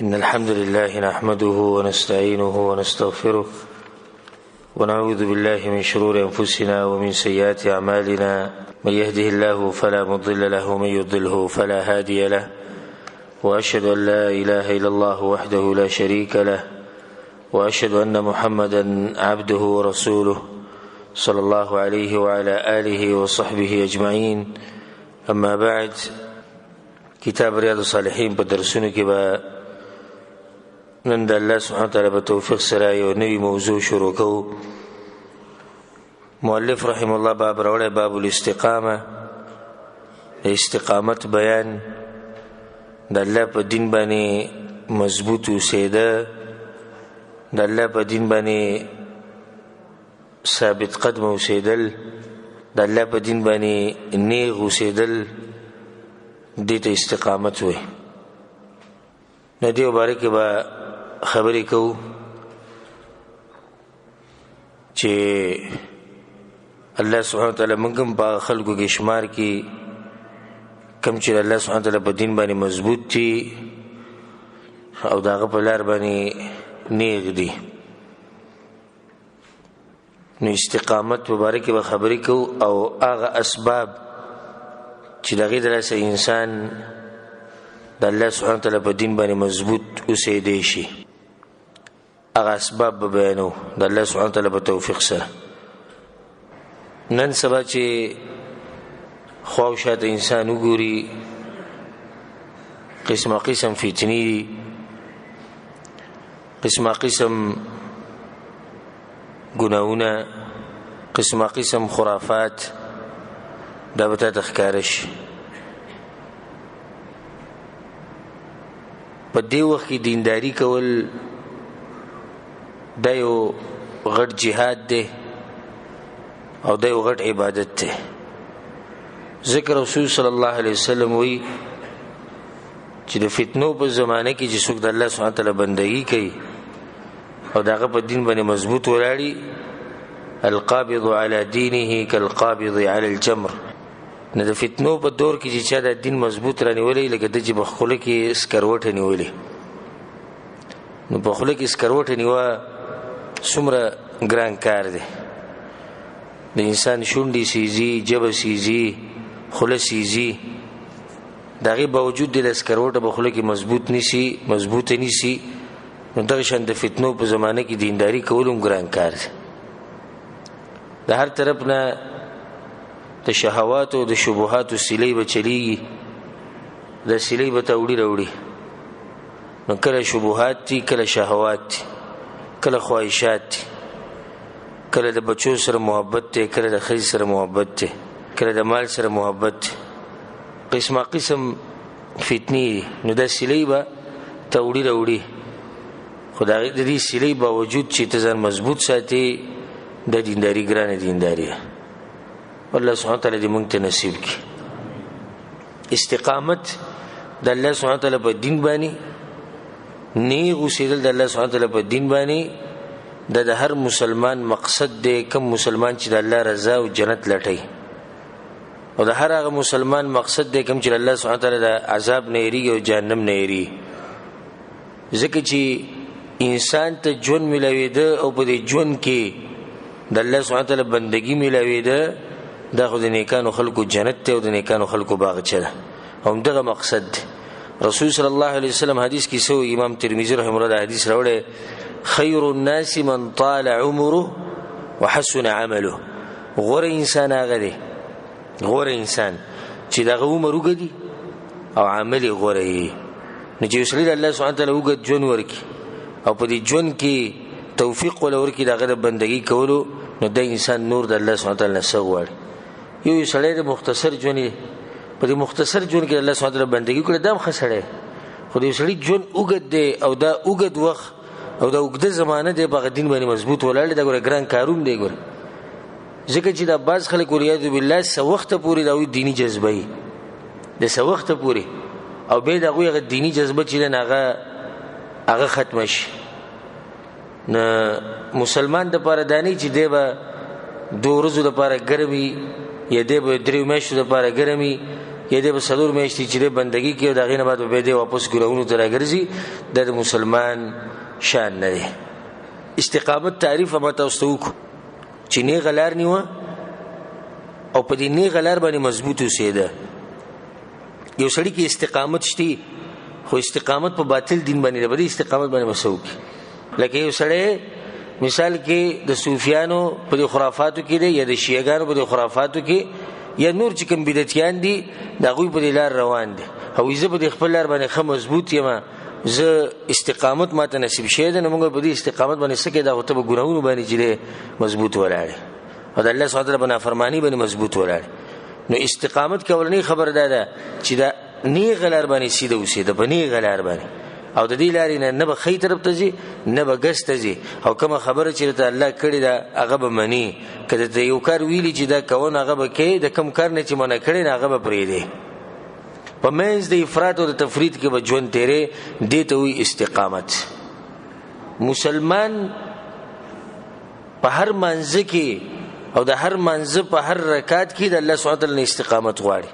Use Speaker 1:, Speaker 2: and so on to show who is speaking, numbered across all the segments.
Speaker 1: إن الحمد لله نحمده ونستعينه ونستغفره ونعوذ بالله من شرور أنفسنا ومن سيئات أعمالنا من يهده الله فلا مضل له ومن يضلله فلا هادي له وأشهد أن لا إله إلا الله وحده لا شريك له وأشهد أن محمدا عبده ورسوله صلى الله عليه وعلى آله وصحبه أجمعين. أما بعد، کتاب ریاض الصالحین په درسونو کې به نن د الله سبحانه وتعالی په توفیق سره یو نوی موضوع شروع کوو. مؤلف رحم الله باب راوړی باب الاستقامه، د استقامت بیان، د الله په دین باندې مضبوط اوسېده، د الله په دین باندې ثابت قدم اوسېدل، د الله په دین باندې نیغ اوسېدل، دې ته استقامت وي. نو دې مبارک کې به خبرې کوو چې الله سبحانه وتعالی موږ هم په خلکو کې شمار کې کم چې الله سبحانه وتعالی په دین باندې مضبوط دي او د هغه په لار باندې نیغ دي. نو استقامت مبارک کې به خبرې کوو او هغه اسباب چې دغه د لاسه انسان د الله سبحانه وتعالی په دین باندې مضبوط اوسېدی شي، هغه اسباب به بیانو د الله سبحانه وتعالی په توفیق سره. نن سبا چې خواوشاته انسان وګوري، قسم قسم فتنې دي، قسم قسم ګناهونه، قسم قسم خرافات، دا به ته ښکاره شي. په دې وخت کې دینداري کول دا یو غټ جهاد دی او دا یو غټ عبادت دی. ذکر رسول صلی الله علیه وسلم وی چې د فتنو په زمانه کې چې څوک د الله سبحانه وتعالی بندګي کوي او دغه په دین باندې مضبوط ولاړي، القابض علی دینه کالقابض علی الجمر. نه د فتنو په دور کې چې چا د دین مضبوط رانیولی لکه د چې په خوله کې سکروټه نیولې. نو په خوله کې سکروټه نیوه څومره ګران کار دی. د انسان شونډې سیزي، جبه سیزي، خوله سیزي، د هغې باوجود د سکروټه په خوله کې مضبوطه نیسي. نو دغه شان د فتنو په زمانه کې دینداري کول هم ګران کار دی. د هر طرف نه د شهوات او د شبهات سیلې به چلیږي، د سیلې به ته وړي راوړي. نو کله شبهات دي، کله شهوات دي، کله خواهشات دي، کله د بچو سره محبت دی، کله د ښځې سره محبت دی، کله د مال سره محبت دی، قسمه قسم فتنې دي. نو دا سیلې به ته وړي راوړي، خو د دې سیلې باوجود چې ته ځان مضبوط ساتي، د دینداري ګرانه دینداري ده. والله سبحانه وتعالی دې موږ ته نصیب کړي. استقامت د الله سبحانه وتعالی په دین باندې نیغ اوسېدل، د الله سبحانه وتعالی په دین باندې د هر مسلمان مقصد دی. کم مسلمان چې د الله رضا او جنت لټوي، او د هر هغه مسلمان مقصد دی کم چې د الله سبحانه وتعالی د عذاب نه یریږي او جهنم نه یریږي. ځکه چې انسان ته ژوند میلاوېده او په دې ژوند کې د الله سبحانه وتعالی بندګي میلاوېده، دا خو د نیکانو خلکو جنت دی او د نیکانو خلکو باغچه ده. همدغه مقصد دی. رسول صلی الله علیه وسلم حدیث کې سو امام ترمذی رحمه الله حدیث راوړی، خیر الناس من طال عمره وحسن عمله. غوره انسان هغه دی، غوره انسان چې دغه عمر وګدي او عمل غوره وي. نو چې وسلی الله سبحانه وتعالی وګد ژوند ورکي او په دې ژوند کې توفیق ولا ورکي دغه د بندګي کولو، نو د انسان نور د الله سبحانه وتعالی نه څه غواړي. یو سړی د مختصر ژوند په دې مختصر ژوند کې الله سبحانه وتعالی بندګي کړي، دا هم ښه سړی. خو د یو سړي ژوند اوږد دی او دا اوږد وخت او دا اوږده زمانه دی په هغه دین باندې مضبوط ولاړ دی. دا ګوره ګران کاروم دی. ګوره ځکه چې دا بعض خلک والعیاذ بالله څه وخته پورې د هغوی دیني جذبه وي، د څه وخته پورې، او بیا د هغوی هغه دیني جذبه چې ده هغه ختمه شي. نه مسلمان دپاره دا نه چې دی به 2 ورځو دپاره ګرم وي، یا دی به 3 میاشتو دپاره ګرم وي، یا دې په څلور میاشتې چې بندګي کوي د هغې نه بعد به دې واپس ګناهونو ته راګرځي دا د مسلمان شان نه دی. استقامت تعریف ما تاسو ته وکړو چې نیغه لار نیوه او په دې نیغه لار باندې مضبوط اوسېده. یو سړي کې استقامت شته خو استقامت په باطل دین باندې نه، استقامت باندې مسو کی. لکه یو سړی مثال کې د صوفیانو په خرافاتو کې دی یا د شیعاګانو په خرافاتو کې یا نور چې کوم بدعتیان دي د هغوی په لار روان دي او زه په خپل لار باندې ښه مضبوط یم، زه استقامت ماته نصیب شوی دی، نو موږ په دې استقامت باندې څه کوي دا خو ته په ګناهونو باندې چې مضبوط ولاړې او د الله سبحانه وتعالی په نافرماني باندې مضبوط ولاړې. نو استقامت کولنی خبر ده چې دا نیغه لار باندې سیده اوسېده، په نیغه لار باندې او د دې لارې نه به ښی طرف ته ځي نه به ګس ته ځي او کومه خبره چې ته الله کړې ده هغه به مني. که ته یو کار ویلي چې دا کوون هغه به کوې، د کوم کار نه چې منع کړی هغه به پرېږدې. په منځ د افراط او د تفرید کې به ژوند تیرې، دې ته وایي استقامت. مسلمان په هر منځ کې او د هر منځ په هر رکعت کې د الله سبحانه وتعالی نه استقامت غواړي.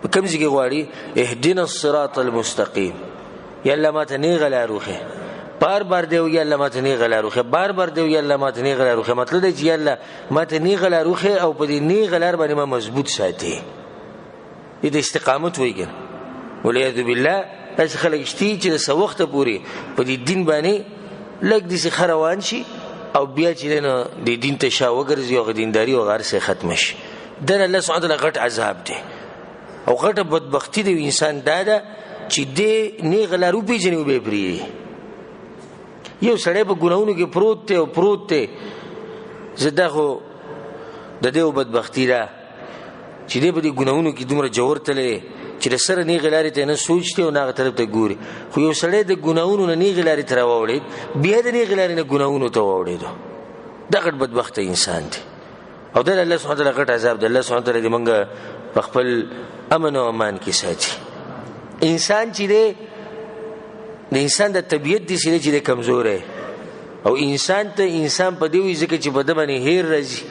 Speaker 1: په کوم ځای کې غواړي؟ اهدنا الصراط المستقیم، یا الله ماته نیغه لار وښیه. بار بار دی یا الله ماته نیغه لار وښیه، بار بار دی یا الله ماته نیغه لار وښیه. مطلب دی چې یا الله ماته نیغه لار وښیه او په دې نیغه لار باندې ما مضبوط ساتي. دې د استقامت وایي کنه. والعیاذ بالله داسې خلک شته چې د څه وخته پورې په دې دین باندې لږ داسې ښه روان شي او بیا چې د دین ته شا وګرځي او دینداري او هر څه ختم شي. دا الله سبحانه وتعالی غټ عذاب دی او غټه بدبختي د انسان دا ده چې دې نیغه لار وپېژني او بیا یې پرېږدي. یو سړی په ګناهونو کې پروت دی زه دا خو د دې بدبختي ده چې دې په دې ګناهونو کې دومره جوور تللی چې د سره نیغې لارې ته نه سوچ دی او نه هغه طرف ته ګوري. خو یو سړی د ګناهونو نه نیغې لارې ته راواوړېد بیا د نیغې لارې نه ګناهونو ته واوړېدو، دا غټ بدبخته انسان دی او دا الله سبحانه وتعالی غټ عذاب دی. الله سبحانه وتعالی دې موږ په خپل امن او امان کې ساتي. انسان چې دی د انسان د طبیعت دی چې دی کمزوری او انسان ته انسان په دې وایي ځکه چې په ده باندې هیر راځي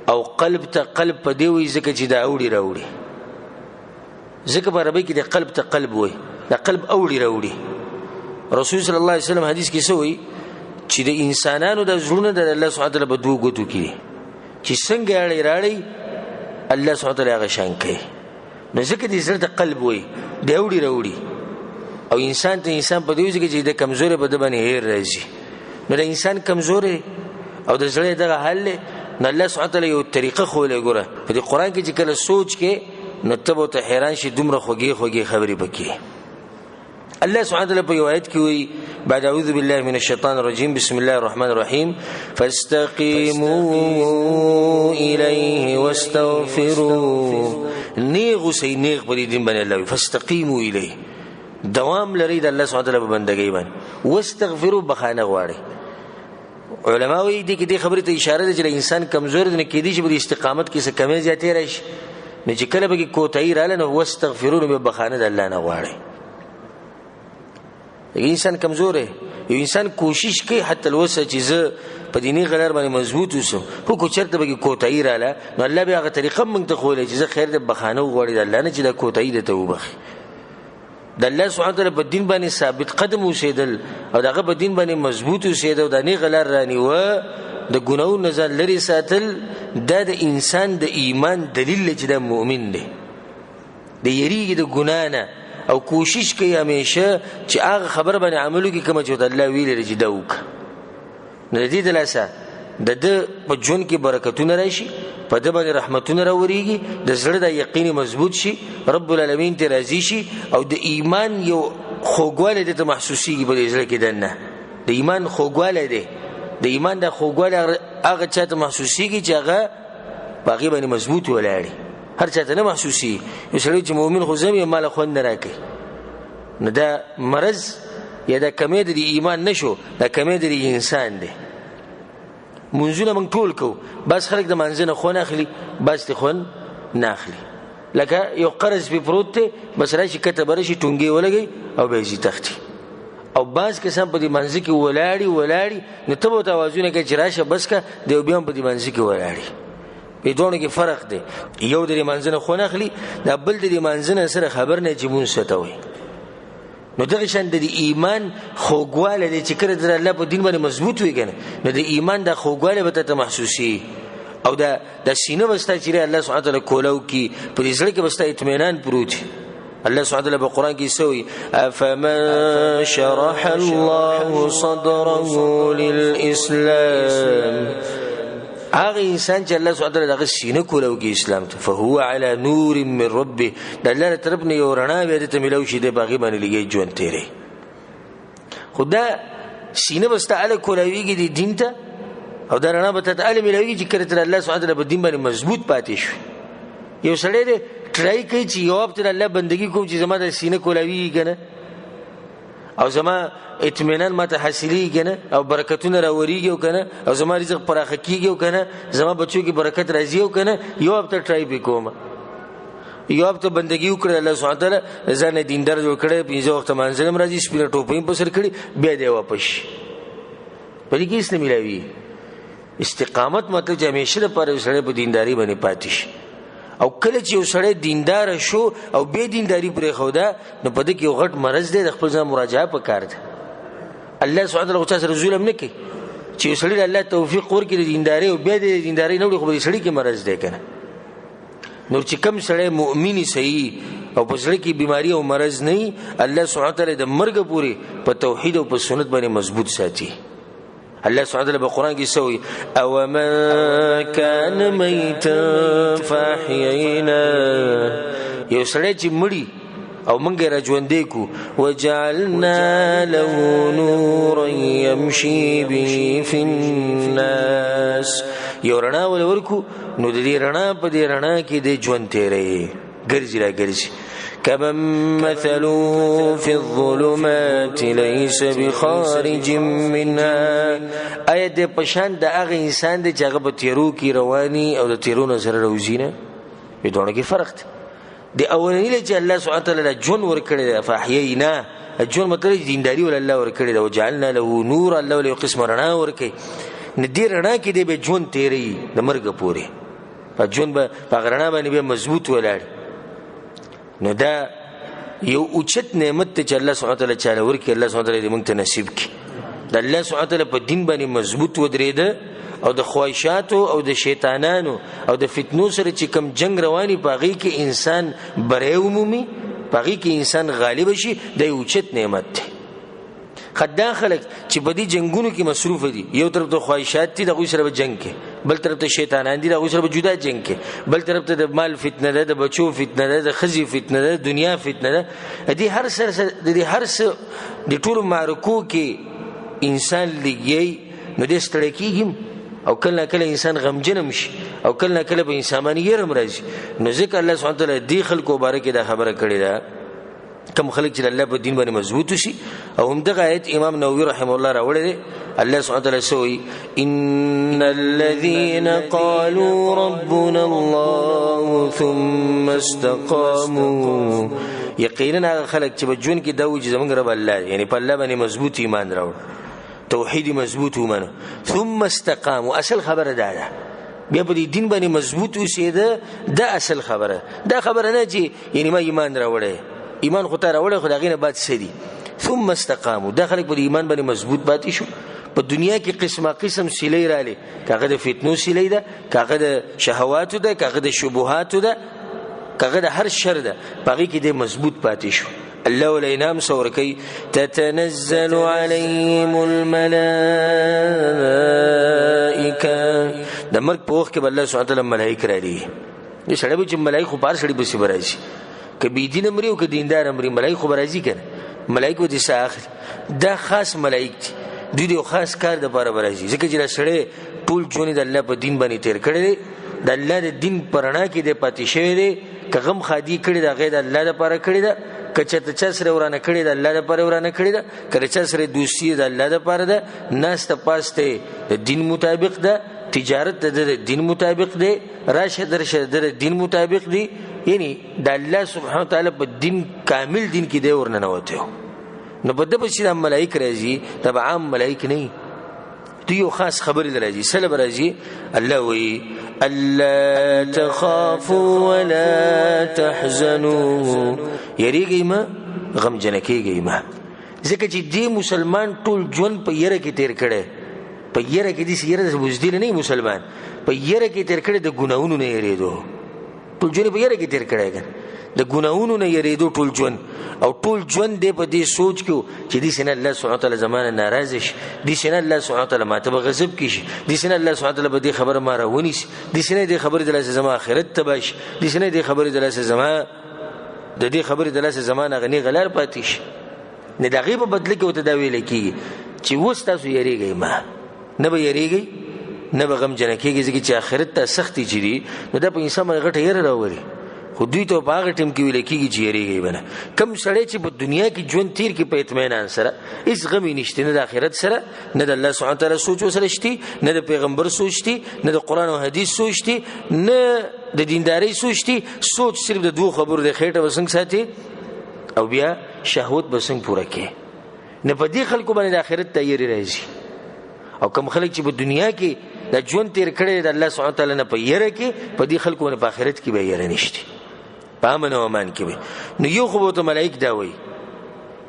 Speaker 1: او قلب ته قلب په دې وایي ځکه چې دا اوړي راوړي. ځکه په عربي کې د قلب ته قلب وایي، دا قلب اوړي راوړي. رسول صلی الله علیه وسلم حدیث کې څه وایي چې د انسانانو د زړونه د الله سبحانه وتعالی په دوو ګوتو کې چې څنګه اړې راړي الله سبحانه وتعالی هغه شان کوي. نو ځکه دې زړه ته قلب وایي، د اوړي راوړي او انسان ته انسان په دې وایي چې د کمزوري په ده باندې هیر راځي. نو د انسان کمزوري او د زړه دغه حل نو الله سبحانه وتعالی یو طریقه ښوولې. ګوره په دې قرآن کې چې کله سوچ کې نو ته به ته حیران شي دومره خوږې خبرې پکې. الله سبحانه وتعالی په یو آیت کې وایي بعد اعوذ بالله من الشیطان الرجیم بسم الله الرحمن الرحیم فاستقیموا الیه واستغفروه. نیغ اوسئ، نیغ په دې دین باندې الله وایي فاستقیموا الیه، دوام لرئ د الله سبحانه وتعالی په بندګۍ باندې، واستغفروه بخانه غواړئ. علما وایي دې کې دې خبرې ته اشاره ده چې انسان کمزور دی، نه کېدی چې په استقامت کې څه کمی زیاتې راشي. نو چې کله به کې کوتاهي رااله نو واستغفرون به بخانه د الله نه غواړئ. انسان کمزور دی، یو انسان کوشش کوي حتی الوسه چې زه په دیني غلار باندې مضبوط اوسم، خو کو چېرته به کې کوتاهي رااله نو الله به هغه طریقه موږ ته ښوولی چې زه خیر د بخانه وغواړي د الله نه چې دا کوتاهي درته وبخي. د الله سبحانه وتعالی په دین باندې ثابت قدم اوسېدل او د هغه په دین باندې مضبوط اوسېده او د نیغه لار رانیوه، د ګناهونو نه ځان لرې ساتل، دا د انسان د ایمان دلیل دی چې دا مؤمن دی. د یریږي د ګناه نه او کوشش کوي همیشه چې هغه خبره باندې عمل وکړي کومه چې ورته الله ویلې دی چې دا وکړه. نو د دې دلاسه د ده په ژوند کې برکتونه راشي، په ده باندې رحمتونه راورېږي، د زړه د یقین مضبوط شي، رب العالمین ته راضي شي او د ایمان یو خوږوالی دته محسوسېږي په دې زړه کې دننه. د ایمان خوږوالی دی، د ایمان د خوږوالی هغه چاته محسوسېږي چې هغه په هغې باندې مضبوط ولاړي، هر چاته نه محسوسېږي. یو سړی چې مؤمن خو زم یې ماله خوند نه راکوي، نو دا مرض یا دا کمی د ایمان نشو، دا کمی د انسان دی. منځونه موږ ټول کوو، بعض خلک د منځه نه خوند اخلي، بعض ترې خوند نه اخلي. لکه یو قرض پې پروت دی، بس راشي کته به راشي ټونګې ولګوي او بیا یې تښتي. او بعض کسان په دې منځه کې ولاړي نو ته به ورته اوازونه کوي چې راشه بس که دی، بیا هم په دې منځه کې ولاړي. په دوه کې فرق دی. یو د منځنه خو نه اخلي، دا بل د منځنه سره خبر نه چې مونږ ستوي. نو دغه شان د ایمان خوګواله د چې کړه د الله په دین باندې مضبوط وي کنه، نو د ایمان د خوګواله به ته محسوسي او د سینه وستا چې الله سبحانه وتعالى کولو کی په دې سره کې وستا اطمینان پروت. الله سبحانه وتعالى په قران کې سوی افمن شرح الله صدره للاسلام، هغه انسان چې الله سبحانه وتعالى دغه سینه کولو کې اسلام ته، فهو على نور من ربه، د الله طرف نه یو رڼا به ته ملو شي د باغی باندې لګي ژوند تیرې. خدا سینه واستعاله کولويږي د دین ته او دا رڼا به ته علم ملوي چې کړه الله سبحانه وتعالى په دین باندې مضبوط پاتې شي. یو سړی دې ټرای کوي چې یو وخت الله بندگی کوم چې زما د سینه کولوي کنه او زما اطمینان ماته حاصلي کنه او برکتونه راوريږي کنه او زما رزق پراخه کیږي کنه، زما بچو کې برکت راځي کنه، یو وخت ټرای وکوم، یو وخت بندگی وکړه الله سبحانه وتعالى ځان دیندار جوړ کړي، پنځه وخت منځلم راځي، سپینه ټوپۍ په سر کړي، بیا دی واپس په دې کې اسلام ملوي. استقامت مطلب چې همیشه لپاره سړی په دینداری باندې پاتې شي. او کله چې یو سړی دیندار شو او به دینداری پرې خوده، نو په دې کې یو غټ مرض دی، د خپل ځان مراجعه پکار ده. الله سبحانه وتعالى سره ظلم نه کوي چې یو سړی الله توفیق ورکړي د دینداری او به د دینداری نه وړي، خو دې سړی کې مرض دی کنه. نو چې کوم سړی مؤمنی صحیح او په سړی کې بیماری او مرض نه، الله سبحانه وتعالى د مرګ پورې په توحید او په سنت باندې مضبوط ساتي. الله سبحانه وتعالى بالقرآن يسوي أو من كان ميتا فأحيينا، یو سړی چې مړی او موږ را ژوندې کو، وجعلنا له نورا يمشي به في الناس، یو رڼا ولورکو، نو د دې رڼا په دې رڼا کې د ژوند تیرې ګرځي را ګرځي. كمن مثلوا في الظلمات ليس بخارج منها، ایا د پشان د هغه انسان د چې هغه په تیرو کې رواني او د تیرونو سره روزي نه، په دوه کې فرق دی. د اولنی چې الله سبحانه وتعالى جون ور کړی فاحیینا، جون مطلب دینداری ول الله ور کړی او جعلنا له نور، الله له قسم رڼا ور کوي، ندی رڼا کې دی به جون تیری د مرګ پورې، په جون به په رڼا باندې به مضبوط ولاړ. نو دا یو اوچت نعمت چې الله سبحانه وتعالى چاله ورکړي، الله سبحانه وتعالى دې موږ ته نصیب کړي. د الله سبحانه وتعالى په دین باندې مضبوط ودرېده او د خواهشاتو او د شیطانانو او د فتنو سره چې کم جنگ رواني پاغي کې انسان بره عمومي، پاغي کې انسان غالب شي، د اوچت نعمت دی. خدای خلک چې په دې جنگونو کې مصروف دي، یو طرف ته خواهشات دي دغه سره به جنگ کې، بل طرف ته شیطانان دي دغه سره به جدا جنگ کې، بل طرف ته د مال فتنه ده، د بچو فتنه ده، د خزي فتنه ده، دنیا فتنه ده. دې هر سره د هر څه د ټول معرکو کې انسان لګي، نو دې ستړي کېږي او کله کله انسان غمجن شي او کله کله به انسان باندې يرم راځي. نو ځکه الله سبحانه وتعالى دې خلکو بارکه دا خبره کړې ده، کم خلک چې الله په دین باندې مضبوط شي. او هم دغه آیت امام نووي رحم الله راوړی دی، الله سبحانه وتعالى سوی ان الذين قالوا ربنا الله ثم استقاموا، یقینا خلک چې په ژوند کې دا وایي زمونږ رب الله، یعنی په الله باندې مضبوط ایمان راوړ، توحید مضبوط ومنه، ثم استقاموا، اصل خبره ده بیا په دې دین باندې مضبوط اوسېده، دا اصل خبره، دا خبره نه چې یعنی ما ایمان راوړی، ایمان خو ته راوړی خو دغه نه بعد سړي، ثم استقاموا، دا خلک په ایمان باندې مضبوط پاتې شو. په دنیا کې قسمه قسم سلی رااله، کاغه د فتنو سلی ده، کاغه د شهواتو ده، کاغه د شبهاتو ده، کاغه د هر شر ده، پغې کې د مضبوط پاتې شو. الله ولینام سورکی تتنزل علیهم الملائکه، د مرګ په وخت کې الله سبحانه وتعالى ملائکه را دي. دې سړی به چې ملائکه بار سړی به سي راځي، ک بی دین امر او ک دیندار امر، ملائکه به راځي کنه، ملائکه دې ساخر دا خاص ملائکه دي، دوی خاص کار د بار راځي، ځکه چې سړی ټول ژوند د الله په دین باندې تیر کړی، د الله د دین پرنا کې د پاتې شوی دی، کغم خادي کړی د غیر الله لپاره کړی دا، کچته چا سره ورانه کړی د الله لپاره ورانه کړی دا، کله چا سره دوستی د الله لپاره ده، ناس ته پاسته د دین مطابق ده، تجارت د دین مطابق ده، راشه درشه د دین مطابق دي، یعنی د الله سبحانه وتعالى په دین کامل دین کې دی ورننه وته. نو په دغه شي د ملائکه راځي، تبع عام ملائکه نه، دی یو خاص خبر راځي، سلام راځي. الله وی الا تخافوا ولا تحزنوا، یریږئ ما، غمجن کیږئ ما. ځکه چې دې مسلمان ټول ژوند په یره کې تیر کړی، په یره کې دې یره د بزدل نه مسلمان، په یره کې تیر کړی، د ګناهونو نه یریدو، ټول ژوند په یره کې تیر کړی، د ګناهونو نه یریدو ټول ژوند. او ټول ژوند دې په دې سوچ کې چې دې سینه الله سبحانه وتعالی زمانه ناراض شي، دې سینه الله سبحانه وتعالی ماته به غضب کړي، دې سینه الله سبحانه وتعالی به دې خبره ما راونیسي، دې سینه دې خبرې د لاسه زما آخرت تباه شي، دې سینه دې خبرې د لاسه زما د دې خبرې د لاسه زمانه غني غلار پاتې شي. نه د هغې په بدله کې ورته دا ویلی کېږي چې اوس تاسو یریږئ ما، نه به یریږئ نه به غمجنه کېږئ، ځکه چې آخرت ته سختې چې دي نو دا په انسان باندې غټه یره راولي. خو دوی ته په هغه ټیم کې ویل کېږي چې یریږئ به نه. کوم سړی چې په دنیا کې ژوند تیر کړي په اطمینان سره، هېڅ غم یې نشته، نه د آخرت سره، نه د الله سبحانه وتعالی سوچ ورسره شته، نه د پیغمبر سوچ دی، نه د قرآن او حدیث سوچ دی، نه د دیندارۍ سوچ دی. سوچ صرف د دوه خبرو د خېټه به څنګه ساتي او بیا شهوت به څنګه پوره کړي. نه په دې خلکو باندې د آخرت ته یری راځي. او کوم خلک چې په دنیا کې د ژوند تیر کړی د الله سبحانه وتعالی نه په یره کې، په دې خلکو باندې په آخرت کې به یره نشته، په امن او امان کې وي. نو یو خو به ملائک دا وایي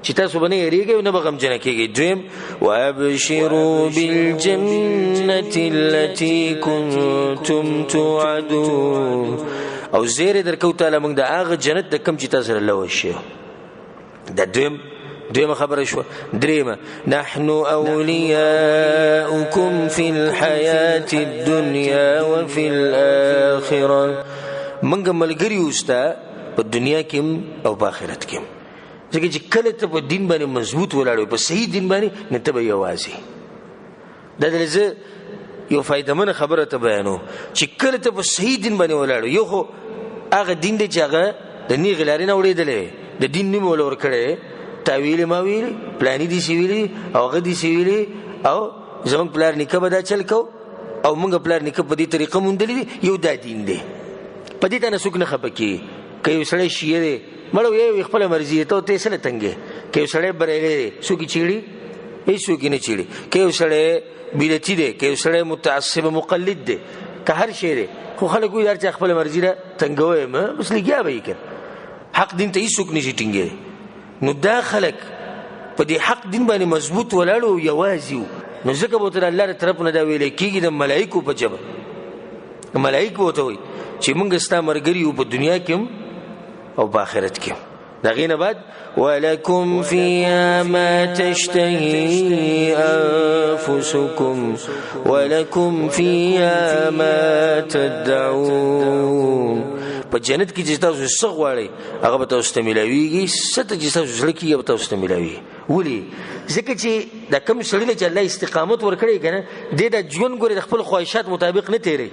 Speaker 1: چې تاسو به نه یریږئ او نه به غمجنه کېږئ. دویم وابشروا بالجنة التي كنتم توعدون، او زیری درکو تعالی موږ د هغه جنت د کم چې تاسو سره لوی شي. دا دویمه خبره شوه. دریمه نحن اولیاؤکم فی الحیاة الدنیا وفی الاخره، موږ ملګري یو ستا په دنیا کې او په آخرت کې. ځکه چې کله ته په دین باندې مضبوط ولاړ په صحیح دین باندې، نه ته به یوازې. دا دلته زه یو فایدهمنه خبره ته بیانوم چې کله ته په صحیح دین باندې ولاړ، یو خو هغه دین دی چې هغه د نیغې لارې نه اورېدلی، د دین نوم ول ورکړی، تاویل ما ویلي، پلاني دي سي ویلي او هغه دي سي ویلي، او زموږ پلار نیکه به دا چل کو او موږ پلار نیکه په دې طریقه موندلی دي. یو دا دین دی، په دې ته نه څوک نه خفه کېږي. که یو سړی شیعه دی مړه یو خپله مرضي ته ته یې څه نه تنګې. که یو سړی بریلی دی څوک یې چیړي؟ هېڅوک یې نه چیړي. که یو سړی بدعتي دی، که یو سړی متعصب مقلد دی، که هر شی دی، خو خلک وایي هر چا خپله مرضي را تنګوی ما بس لګیا به یې کړ. حق دین ته هېڅوک نشي ټینګېدی. نو دا خلک په دې حق دین باندې مضبوط ولاړ او یوازې وو. نو ځکه به ورته د الله د طرف نه دا ویلی کېږي د ملایکو په ژبه. ملایک به ورته وایي چې موږ ستا ملګري یو په دنیا کې هم او په آخرت کې هم. د هغې نه بعد ولکم فیها ما تشتهی انفسکم ولکم فیها ما تدعون. په جنت کې چې تاسو څه غواړئ هغه به تاسو ته میلاویږي، څه ته چې تاسو زړه کېږي به تاسو ته میلاویږي. ولې؟ ځکه چې د کوم سړي له چې الله استقامت ورکړی که نه، دی د ژوند ګورې د خپل خواهشات مطابق نه تېروي.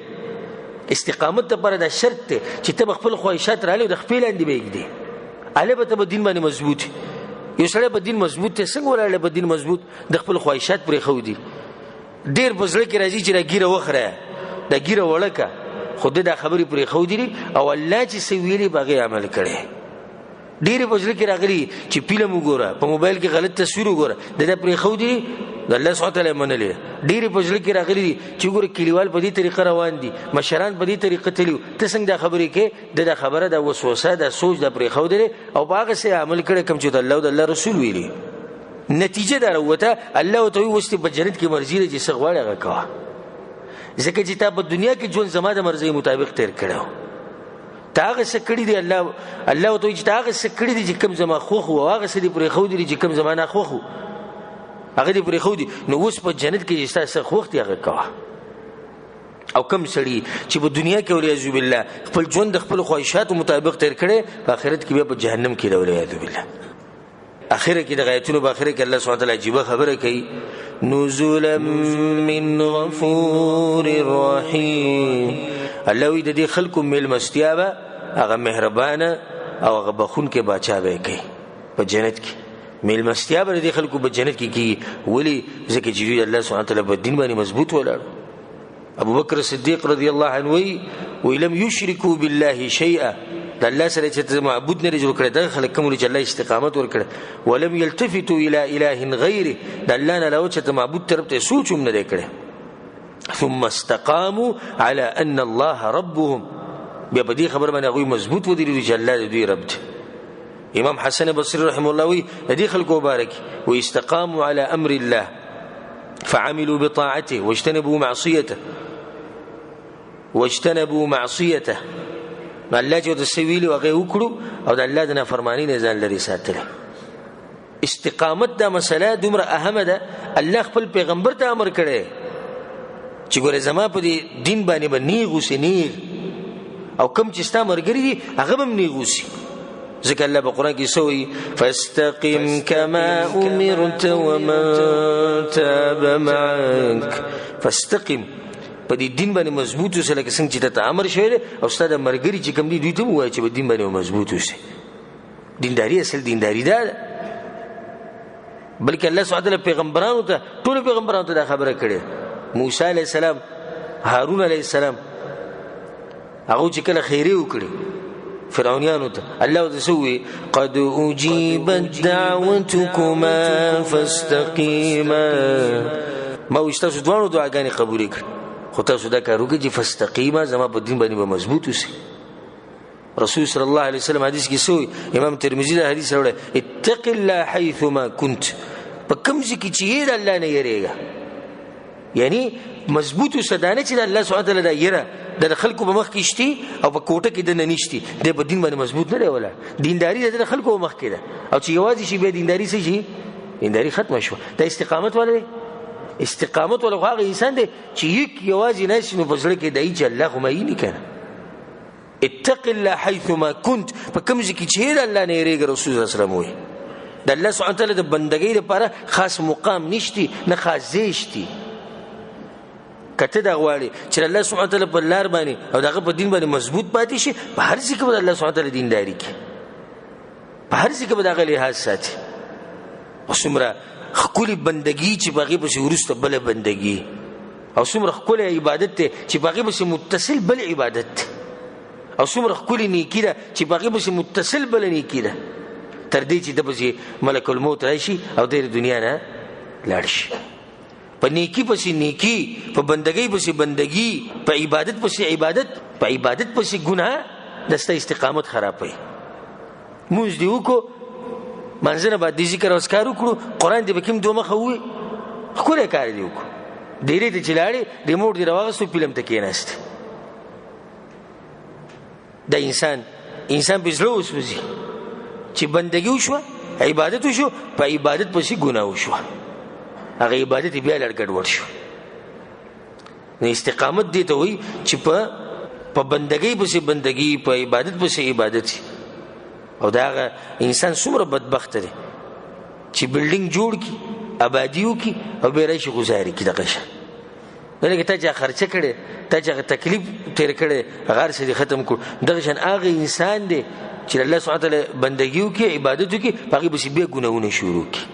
Speaker 1: استقامت دپاره دا شرط دی چې ته به خپل خواهشات رالی او د خپې لاندې به یږدې، هلې به ته په دین باندې مضبوط. یو سړی په دین مضبوط دی، څنګه ولاړلی په دین مضبوط؟ د خپل خواهشات پرېښودي. ډېر په زړه کې راځي چې دا ګیره وخوره، دا ګیره وړکه، خو ده دا خبرې پرېښودي دي او الله چې څه ویلي په هغې عمل کړی. ډېرې په زړه کې راغلي چې فلم وګوره، په موبایل کې غلط تصویر وګوره، د دا پرېښودي دي، د الله سبحانه وتعالی منلې ده. ډېرې په زړه کې راغلي دي چې وګوره کلیوال په دې طریقه روان دي، مشران په دې طریقه تلي، ته څنګه دا خبرې کوې؟ دا خبره دا وسوسه دا سوچ دا پرېښودی دی او په هغه څه عمل کړی کوم چې د الله او د الله رسول ویلي. نتیجه دا راووته الله ورته وایي اوس دې په جنت کې مرضي ده چې څه غواړې هغه کوه. ځکه چې تا په دنیا کې ژوند زما د مرضۍ مطابق تیر کړی و، تا هغه څه کړي دي. الله ورته وایي چې تا هغه څه کړي دي چې کوم زما خوښ و، هغه څه دې پرېښودي دي چې کوم زما ناخوښ و، هغه دې پرېښودي. نو اوس په جنت کې چې ستا څه خوښ دي هغه کوه. او کوم سړي چې په دنیا کې والعیاذ بالله خپل ژوند د خپلو خواهشاتو مطابق تیر کړی، په آخرت کې بیا په جهنم کې ده والعیاذ بالله. آخره کې د آیتونو په آخره کې الله سبحانه وتعالی عجیبه خبره کوي، نزلا من غفور رحیم. الله وایي د دې خلکو میلمستیا به هغه مهربانه او هغه بخونکی باچا به یې کوي په جنت کې. میلمستیا به د دې خلکو په جنت کې کېږي. ولې؟ ځکه چې دوی الله سبحانه وتعالی په دین باندې مضبوط ولاړ. ابوبکر صدیق رضی الله عنه وایي لم یشرکوا بالله شیئا، د الله سره چې معبود نه جوړ کړی دغه خلک کوم چې الله استقامت ورکړي. ولم یلتفتوا الی اله غیره، د الله نه علاوه چې معبود طرف ته سوچ هم نه دی کړی. ثم استقاموا على ان الله ربهم، بیا په دې خبر باندې هغوی مضبوط ودرېدل چې الله د دوی رب دی. امام حسن بصري رحمه الله وی د دې خلکو مبارک و استقاموا على امر الله فعملوا بطاعته واجتنبوا معصيته الله چې د سویل هغه وکړو او د الله د نافرمانی نه ځان لري ساتل. استقامت دا مسله دومره اهمه ده، الله خپل پیغمبر ته امر کړی چې ګوره زما په دې دین باندې به نیغ نیغ او کم چې ستا مرګري دي هغه به هم نیغ اوسي. ځکه الله په قرآن کې سوی فاستقم كما امرت ومن تاب معك، فاستقم په دې دین باندې مضبوط اوسه لکه څنګه چې ته امر شوی او ستا د مرګري چې کوم دي دوی ته ووایي چې په دین باندې مضبوط اوسه. دینداري اصل دینداري ده، بلکې الله سبحانه وتعالی پیغمبرانو ته ټول پیغمبرانو ته دا خبره کړې. موسی علیه السلام، هارون علیه السلام، هغه چې کله خیری وکړي فرعونیانو ته الله وتسوي قد اجيبت دعوتكما فاستقيما، ما وشتاسو دوانو دعاګانې قبول کړي، خو تاسو دا کار وکړئ چې فاستقیما زما په دین باندې به مضبوط اوسئ. رسول صلی الله علیه وسلم حدیث کې سوی، امام ترمذی دا حدیث راوړی اتق الله حيثما كنت، په کوم ځای کې چې یې د الله نه یریږه، یعنی مضبوط وسدانه چې الله سبحانه وتعالی دا یره د خلکو په مخ کې شتي او په کوټه کې د ننشتي د په دین باندې مضبوط نه دی ولا دینداری د خلکو په مخ کې ده، او چې یوازې شي به دینداری څه شي، دینداری ختم شو. دا استقامت ولا دی؟ استقامت ولا هغه انسان دی چې یوازې نه شي نو په ځل کې دی چې الله خو مې نه کنه. اتق الله حيثما كنت، په کوم ځای کې چې الله نه یریږي. رسول الله صلی الله علیه وسلم وایي د الله سبحانه وتعالی د بندګۍ لپاره خاص مقام نشتی نه خاص ځای. کته دا غواړي چې الله سبحانه وتعالی په لار باندې او دغه په دین باندې مضبوط پاتې شي، په هر ځای کې به الله سبحانه وتعالی دینداری کوي، په هر ځای کې به دغه لحاظ ساتي. او څومره ښکلې بندګي چې په هغې پسې وروسته بله بندګي، او څومره ښکلی عبادت دی چې په هغې پسې متصل بل عبادت دی، او څومره ښکلې نیکي ده چې په هغې پسې متصل بله نیکي ده، تر دې چې د پسې ملک الموت راشي او د دنیا نه لاړ شي. په نیکی پسې نیکی، په بندګۍ پسې بندګي، په عبادت پسې عبادت، په عبادت پسې ګناه، دسته استقامت خرابوي. مونږ دی وکړو، منځنه بعد د ذکر او اذکار وکړو، قرآن دې به کوم دوه مخه ووایي، ښکلی کار دې وکړو. ډېرې ته چې لاړې ریموټ دې راواغېستو فلم ته کېناستې. دا انسان په زړه وسوځي چې بندګي وشوه، عبادت وشو، په عبادت پسې ګناه وشوه، هغه عبادت بیا لړ ګډوډ شو. نو استقامت دې ته وایي چې په بندګۍ پسې بندګي، په عبادت پسې عبادت. او دا هغه انسان څومره بدبخته دی چې بلډینګ جوړ کړي، آبادي وکړي او بیا راشي ګزاري کړي. دغه شان لکه تا چې خرچه کړې، تا چې تکلیف تیر کړی، هغه هر څه دې ختم کړو. دغه شان هغه انسان دی چې الله سبحانه وتعالی بندګي وکړي، عبادت وکړي، په هغې پسې بیا ګناهونه شروع کړي،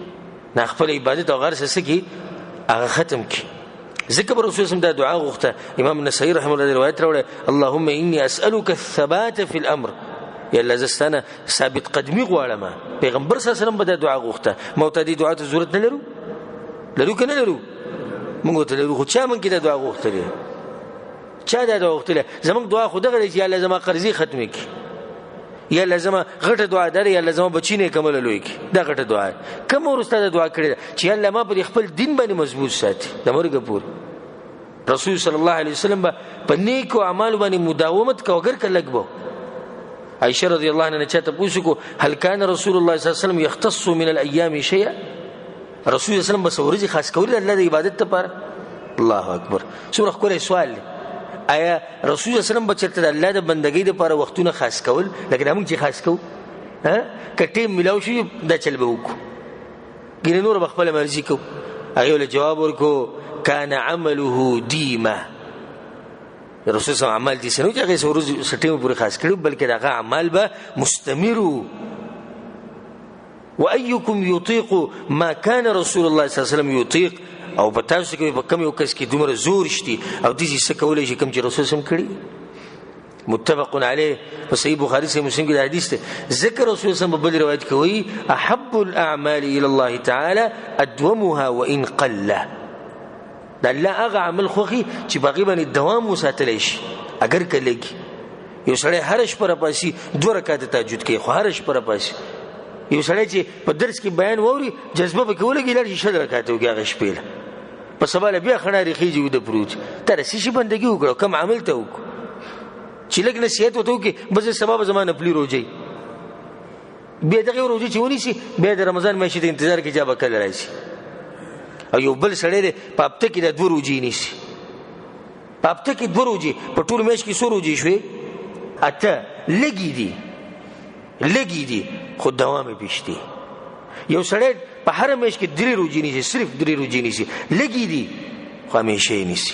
Speaker 1: نه خپل عبادت او هر څه کې هغه ختم کړي. ځکه به رسول الله دا دعا غوښته. امام نسائی رحمه الله روایت راوړی اللهم اني اسألك الثبات في الامر، یا الله زستانه ثابت قدمی غواړم. پیغمبر صلی الله علیه وسلم به دا دعا غوښته. موږ ته دې دعا ته ضرورت نه لرو که نه لرو؟ موږ ته لرو، خو چا موږ کې دا دعا غوښتلې؟ چا دا دعا غوښتلې؟ زموږ دعا خو دغه دی چې یا الله زما قرضې ختمې کړي، یا الله زما غټه دعا ده، یا الله زما بچي نیکمله لوی کړي. دا غټه دعا کوم وروسته دا دعا کړې ده چې یا الله ما په خپل دین باندې مضبوط ساتي د مرګه پورې. رسول صلی الله علیه وسلم به په نیکو اعمالو باندې مداومت کوي، اگر که لږ به. عائشہ رضی الله عنها چاته پوښتنه کو هل کان رسول الله صلی الله علیه وسلم یختص من الايام شیئا، رسول الله صلی الله علیه وسلم بس ورځي خاص کول الله د عبادت لپاره. الله اکبر، څومره ښکلی سوال دی. آیا رسول الله صلی الله علیه وسلم به چېرته د الله د بندګۍ لپاره وختونه خاص کول لکه دا موږ چې خاص کوو؟ که ټیم میلاو شي دا چل به وکړو، ګینې نور به خپله مرضي کوو. هغې له جواب ورکړو کان عمله دیمه، رسول صلی الله علیه وسلم عمل داسې نه و چې هغې څه ورځې څه ټیمه پورې خاص کړي، بلکې د هغه اعمال به مستمر وو. وأيكم يطيق ما كان رسول الله صلی الله علیه وسلم يطيق، او په تاسو کې په کوم یو کس کې دومره زور شتي او داسې څه کولی شي کوم چې رسول صلی الله علیه وسلم کړي. متفق علیه په صحیح بخاري صحیح مسلم کې د حدیث دی. ذکر رسول صلی الله علیه وسلم په بل روایت کې وایي احب الاعمال الى الله تعالی ادومها وان قل، د الله هغه عمل خوخي چې باغی باندې دوام وساتلی شي. اگر کلهږي یو سړی هر شپه راپاسي 2 رکعات تهجد کوي، خو هر شپه راپاسي. یو سړی چې په درس کې بیان ووري جذبه به کولږي لږ 6 رکعات وکړي هغه شپې په سبا بیا خناري خيږي ود پروت تر سشي بندگی وکړو کم عمل ته وکړو چې لږ نصیحت وته وکړي بس سبب زمانه پلی روزي بیا دغه روزي چې ونیسي بیا د رمضان میاشتې انتظار کې جواب کړل راشي. او یو بل سړی په هفته کې د 2 روزي نیسي، په هفته کې 2 روزي، په ټول میاشت کې 100 روزي شوي، اته لګي دي خو دوام پېشتي. یو سړی په هر میاشت کې 3 روزي نیسي، صرف 3 روزي نیسي، لګي دي خو همیشه نیسي.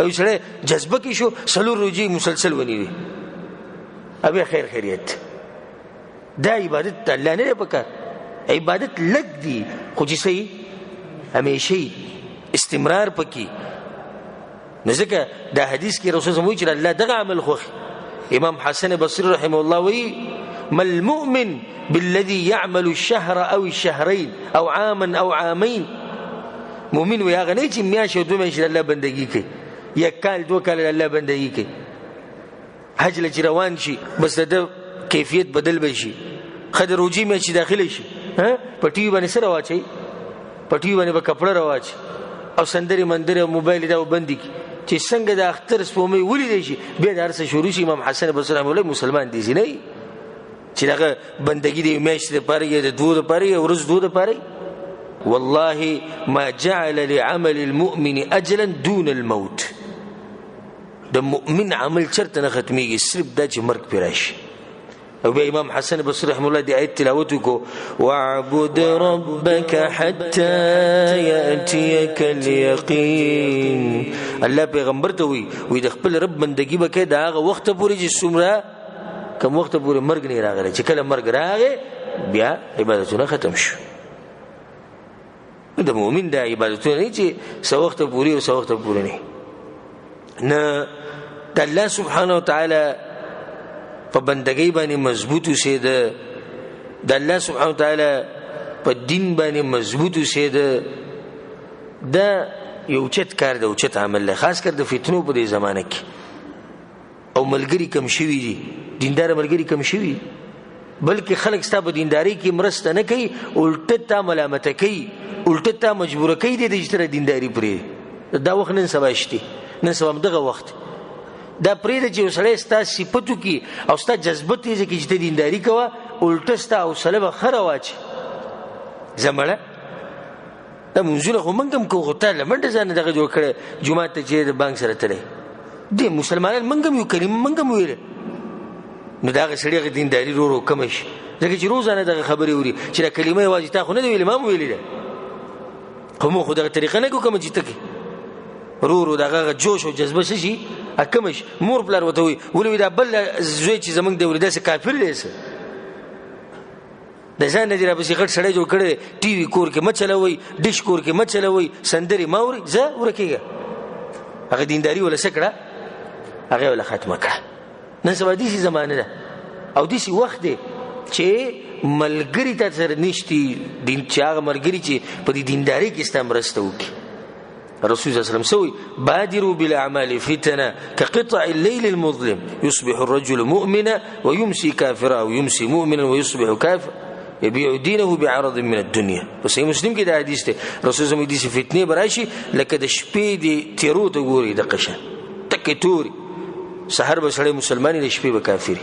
Speaker 1: او سړی جذبه کې شو 4 روزي مسلسل ونیوي، ابي خیریت. دا عبادت الله نه پکار، عبادت لګ دي خو چې صحیح همیشه استمرار پکې. نزدکه دا حدیث کې رسول الله چې الله دغه عمل خو امام حسن بصری رحمه الله وی ما المؤمن بالذي يعمل الشهر او الشهرين او عاما او عامين. مؤمن وي هغه نه چې میاشت او 2 میاشتې الله بندگی کوي، 1 کال 2 کال الله بندگی کوي. حج لچ روان شي بس د کیفیت بدل بشي، خدای روجي میاشت داخله شي پټي باندې سره واچي، پټي باندې به کپڑا راواچي او سندري مندري او موبایل دا بندي چې څنګه د اختر سپومې ولې شي بیا درس شروع شي. امام حسن بصری رحمه الله مسلمان دي نه چې دغه بندگی دی میاشت لپاره یا د 2 لپاره یا ورځ 2 لپاره. والله ما جعل لعمل المؤمن اجلا دون الموت. د مؤمن عمل چرته نه ختميږي صرف دا چې مرګ پیراشي. او بیا امام حسن بصری رحمه الله دی آیت تلاوت کو واعبد ربك حتى ياتيك اليقين. الله پیغمبر ته وی د خپل رب بندگی وکړه دا هغه وخت پورې چې څومره کوم وخت پورې مرګ نه راغلی، چې کله مرګ راغی بیا عبادتونه ختم شو. د مؤمن د عبادتونه نه چې څو وخت پورې او څو وخت پورې نه د الله سبحانه وتعالى په بندګۍ باندې مضبوط اوسېده، د الله سبحانه وتعالى په دین باندې مضبوط اوسېده. دا یو چت کار دی او چت عمل دی، خاص کر د فتنو په دې زمانه کې. او ملګری کم شوي دي، دیندار ملګری کم شوي، بلکې خلک ستا په دینداري کې مرسته نه کوي، الټه تا ملامت کوي، الټه تا مجبور کوي د دې تر دینداري پرې. دا وخت نن سبا شته، نن سبا دغه وخت دا پرې چې وسړی ستا صفاتو کې او ستا جذبه تیزه کې چې دینداري کوه الټه ستا او سلبه خره واچي زمړه. دا منځونه خو موږ هم کوو، ته لمنډه ځان دغه جوړ کړی جمعه ته چې د بانک سره تللی دي مسلمانان موږ هم یو کلمه موږ هم ویل نو دا سړی دینداري ورو کم شي. ځکه چې روزانه دغه خبرې وری چې دا کلمه یوازې تا خو نه دی ویلې ما مو ویلې ده، خو موږ خو دغه طریقه نه کوو کوم چې تکي ورو دغه جوش او جذبه شي اکمش. مور بلار وته وی ولې دا بل زوی چې زمنګ دی ولې داسې کافر دی څه د ځان نه را بسې غټ سړی جوړ کړي ټي وي کور کې مچلوي، ډیش کور کې مچلوي، سندري ماوري زه ورکیږه. هغه دینداري ولا سکړه هغه ولا ختمه کړه. نن سبا دې زمانه ده او دې وخت دی چې ملګری ته سره نشتی دین چې هغه ملګری چې په دې دینداري کې استمرسته وکي. رسول الله صلی الله علیه وسلم سوی بادروا بالاعمال فتنه كقطع الليل المظلم يصبح الرجل مؤمنا ويمسي كافرا ويمسي مؤمنا ويصبح كافرا يبيع دينه بعرض من الدنيا. بس هي مسلم کې دا حدیث دی رسول الله دې فتنه براشي لکه د شپې دی تیرو ته ګوري د قشن تکې توري سحر به سړی مسلمانې د شپې به کافر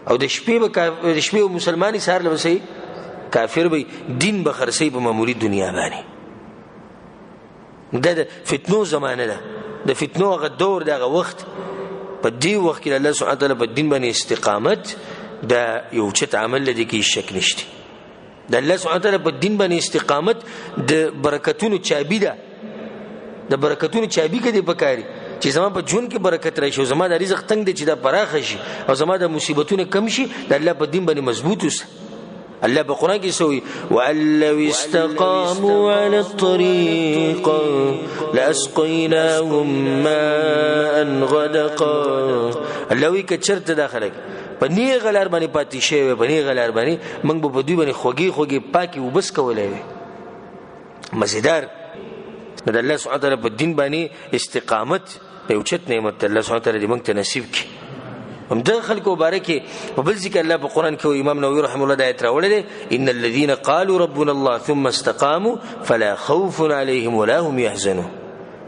Speaker 1: او د شپې به د شپې مسلمانې سحر له وسې کافر به دین به خرسي په معمولی دنیا باندې. دا فتنو زمانه ده، د فتنو هغه دور دغه وخت په دې وخت کې الله سبحانه وتعالى په دین باندې استقامت دا یو چت عمل لدی کې شک نشته. د الله سبحانه وتعالى په دین باندې استقامت د برکتونو چابي ده، د برکتونو چابي کې دی پکاري چې زما په جون کې برکت راشي او زما د رزق تنگ دی چې دا پراخ شي او زما د مصیبتونو کم شي. د الله په دین باندې مضبوط اوسه. الله بقرآن کې سوي وَأَلَّوْ اسْتَقَامُوا عَلَى الطَّرِيقِ لَأَسْقَيْنَاهُمْ مَاءً غَدَقًا. الله وی کچرته داخله په نیغه لار باندې پاتې شوی، په نیغه لار باندې موږ به دوی باندې خوږی پاکي وبس کولای وي مزیدار د الله سبحانه وتعالی په دین باندې استقامت یو چت نعمت الله سبحانه وتعالی دې موږ ته نصیب کړي. همدغه خلکو مبارکې په بل ځکه الله په قرآن کې امام نووي رحمه الله د آیت راوړی دی ان الذين قالوا ربنا الله ثم استقاموا فلا خوف عليهم ولا هم يحزنون.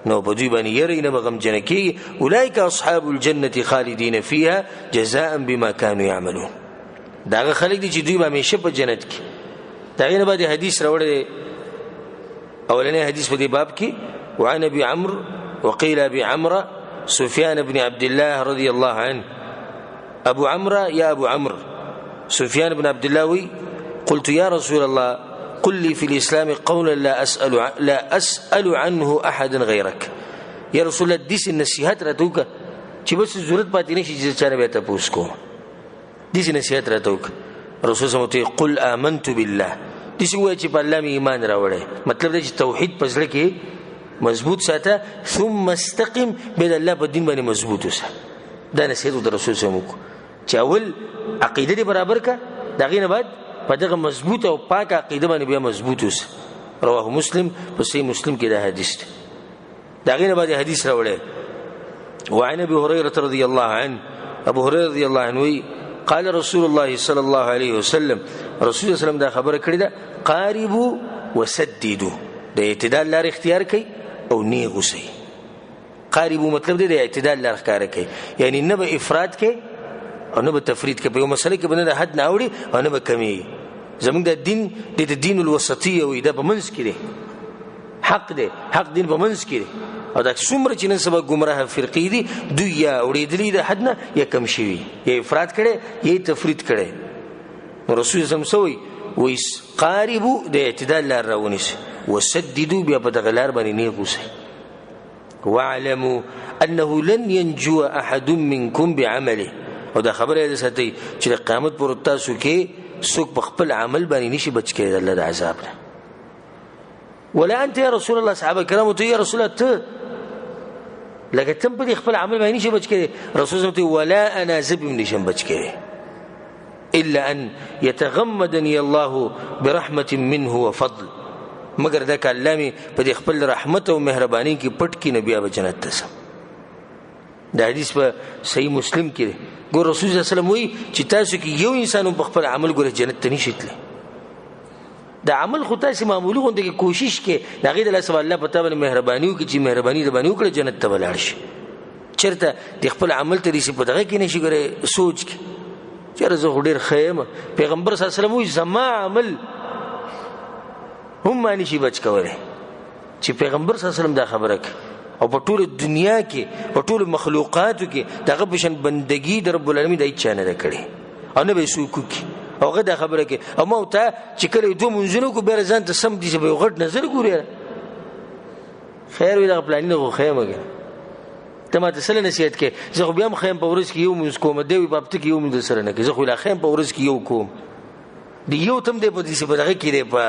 Speaker 1: نو په دوی باندې یری نه به غمجنه کېږي. اولئک اصحاب الجنة خالدین فیها جزاء بما كانوا يعملون. دا هغه خلک دي چې دوی به همیشه په جنت کې. دا غینه بعد حدیث راوړی دی اولنی حدیث په دې باب کې وعن ابي عمرو وقيل ابي عمرو سفيان بن عبد الله رضي الله عنه. ابو عمرو يا ابو عمرو سفيان بن عبد الله وي قلت يا رسول الله قل لي في الاسلام قولا لا اسال عنه احد غيرك. يا رسول الله دې نصيحت راته چې بس ضرورت پاتې نشي چې چانه به تاسو کوم. دې نصيحت راته رسول الله ته قل آمنت بالله. دې وایي چې په الله مې ایمان راوړی. مطلب دا چې توحید پزړه کې مضبوط ساته ثم استقم به الله په دین باندې مضبوط وسه. دا نصیحت د رسول صلی الله علیه وسلم چې اول عقیده دې برابر کا دا غینه بعد په دغه مضبوط او پاک عقیده باندې بیا مضبوط وسه. رواه مسلم په صحیح مسلم کې دا حدیث دی. دا غینه بعد حدیث راوړی وعن ابي هريره رضي الله عنه. ابو هريره رضي الله عنه قال رسول الله صلى الله عليه وسلم رسول الله صلی الله علیه وسلم دا خبره کړې ده قاربوا وسددوا. د اعتدال لار اختیار کړئ او نیغ اوسئ. قاربوا مطلب دی د اعتدال لار ښکاره کړئ، یعنی نه به افراط کې او نه به تفرید کې. په یو مسله کې به نه د حد نه اوړي او نه به کمېږي. زموږ د دین د دین الوسطیه وي، دا په منځ کې دی. حق دی، حق دین په منځ کې دی. او دا څومره چې نن سبا ګمراه فرقې دي دوی یا اورېدلي د حد نه یا کم شوي، یا افراط کړی یا تفرید کړی. نو رسول الله صلی الله علیه وسلم وایي قاربوا د اعتدال لار راونیسئ وسددوا بیا په دغه لار باندې نیغ اوسئ. واعلموا انه لن ينجو احد منكم بعمله. او دا خبره ده ساتي چې د قیامت پر تاسو کې څوک په خپل عمل باندې نشي بچ کېدای الله د عذاب نه. ولا انت يا رسول الله صحابه کرام ته یا رسول الله ته لکه تم په خپل عمل باندې نشي بچ کېدای. رسول الله ته ولا انا زب نشم بچ کېدای الا ان يتغمدني الله برحمه منه وفضل. مگر دا کلامي په خپل رحمت او مهرباني کې پټ کې نبي اب جنت ته. دا حدیث په صحیح مسلم کې دی. ګور رسول الله صلی الله علیه وسلم وایي چې تاسو کې یو انسان په خپل عمل ګور جنت ته نشي تللی. دا عمل خو تاسو معمولی غونډه کې کوشش کې دا غي د الله سبحانه الله پتا باندې مهرباني وکړي چې مهرباني د باندې وکړي جنت ته ولاړ شي. چرته د خپل عمل ته رسې په دغه کې نشي ګره سوچ کې چیرې زه ډېر خیم پیغمبر صلی الله علیه وسلم وایي زما عمل هم نشي بچ کولای چې پیغمبر صلی الله علیه وسلم دا خبره کوي. او په ټول دنیا کې په ټول مخلوقاتو کې دغه بشن بندگی د رب العالمین د هیڅ نه کړي او نه به سوق کی او غدا خبره کوي. او مو ته چې کله دوه منځونو کو بیر ځان ته سم دي چې به غټ نظر ګوري خیر وي دا پلان نه خو خیمه ته ما ته سره نصیحت کې زه خو بیا هم خیم په ورځ کې یو منځ کوم دی په هفته کې یو منځ سره نه کې زه خو لا خیم په ورځ کې یو کوم دی یو تم دی په دې څه په دغه کې دی په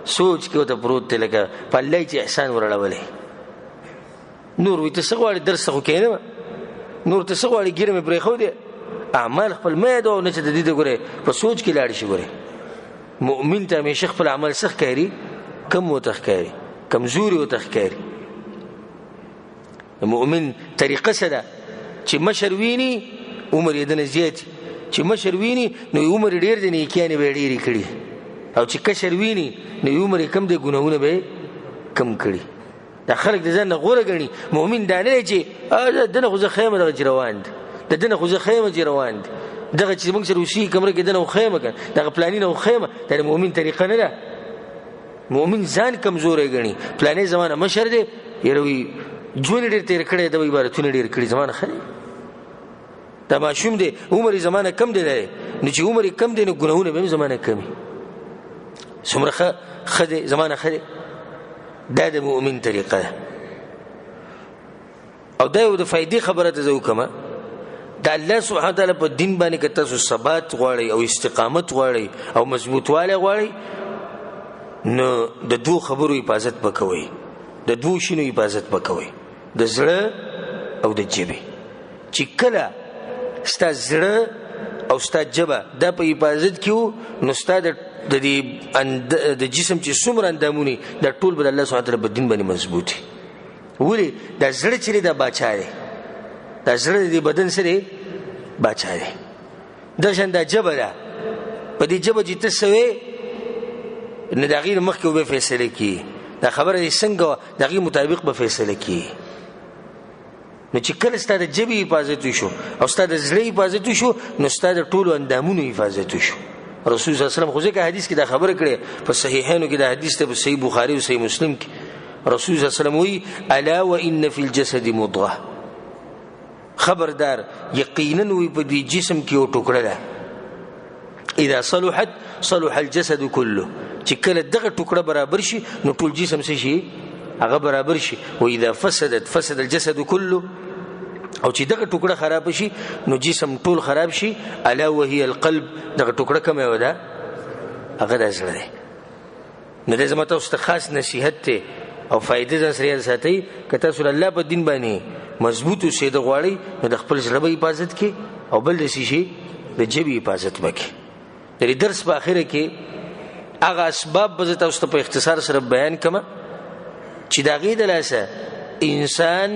Speaker 1: سوچ کې وته پروت دی لکه په الله چې احسان ورړولې. نور وي ته څه غواړې درس خو کینې نور ته څه غواړې ګیره مې پرې خو دی اعمال خپل مې دا نه چې د دې ګوره په سوچ کې لاړ شي. ګوره مؤمن ته همیشه خپل عمل سخت کوي کم وتخکاري کمزوري وتخکاري. مؤمن طریقه سره چې مشر ویني عمر یې دنه زیات چې مشر ویني نو عمر ډیر دی نه کېنه به ډیری کړي او چې کشر ویني نو عمر کم دی ګناونه به کم کړي. دا خلک د ځان غوړه غني مؤمن دا نه چې دنه خو زه خیمه د روان دي دنه خو زه خیمه چې روان دي دغه چې موږ سره وشي کمره کې دنه خیمه کړه دغه پلانینه او خیمه د مؤمن طریقه نه ده. مؤمن ځان کمزورې غني پلانې زمانه مشر دی یروي جون ډیر تیر کړي د عبارتونه ډیر کړي زمانه خري دا ماشوم دی عمر زمانه کم دی نو چې عمر کم دی نو ګناونه به زمانه کمی څومره خدي زمانه خدي. دا د مؤمن طریقه ده. او دا یو د فائدې خبره ته زو کما د الله سبحانه تعالی په دین باندې که تاسو ثبات غواړئ او استقامت غواړئ او مضبوطواله غواړئ نو د دوه خبرو حفاظت وکوئ د دوه شینو حفاظت وکوئ د زړه او د جبه. چې کله ستا زړه او ستا جبه دا په حفاظت کیو نو ستا د د جسم چې څومره اندامونه دا ټول به الله سبحانه وتعالی په دین باندې مضبوطي. ولې دا زړه چې دا باچا دی، دا زړه د بدن سره باچا دی. دا څنګه جبه ده، په دې جبه چې تسوي نه دا غیر مخکې به فیصله کی، دا خبره څنګه دا غیر مطابق به فیصله کی. نو چې کله ستاسو د جبه حفاظت شو او ستاسو د زړه حفاظت شو نو ستاسو د ټولو اندامونو حفاظت شو. رسول صلی الله علیه وسلم خو ځکه حدیث کې دا خبره کړې په صحیحینو کې دا حدیث ته په صحیح بخاری او صحیح مسلم کې رسول صلی الله علیه وسلم وی الا وان فی الجسد مضغه، خبردار یقینا وی په دې جسم کې یو ټوکړه ده، اذا صلحت صلح الجسد كله، چې کله دغه ټوکړه برابر شي نو ټول جسم څه شي هغه برابر شي. و اذا فسدت فسد الجسد كله، او چې دغه ټوکړه خراب شي نو جسم ټول خراب شي. الا وهي القلب، دغه ټوکړه کومه ودا هغه د زړه. نو د زمته واست خاص نصيحت ته او فائدې ځان سره ساتي که تاسو الله په دین باندې مضبوط اوسئ د غواړي نو د خپل زړه حفاظت کې او بل د شي د جبهې حفاظت وکړي. د درس په اخره کې هغه اسباب به تاسو ته په اختصار سره بیان کما چې دا غي د لاسه انسان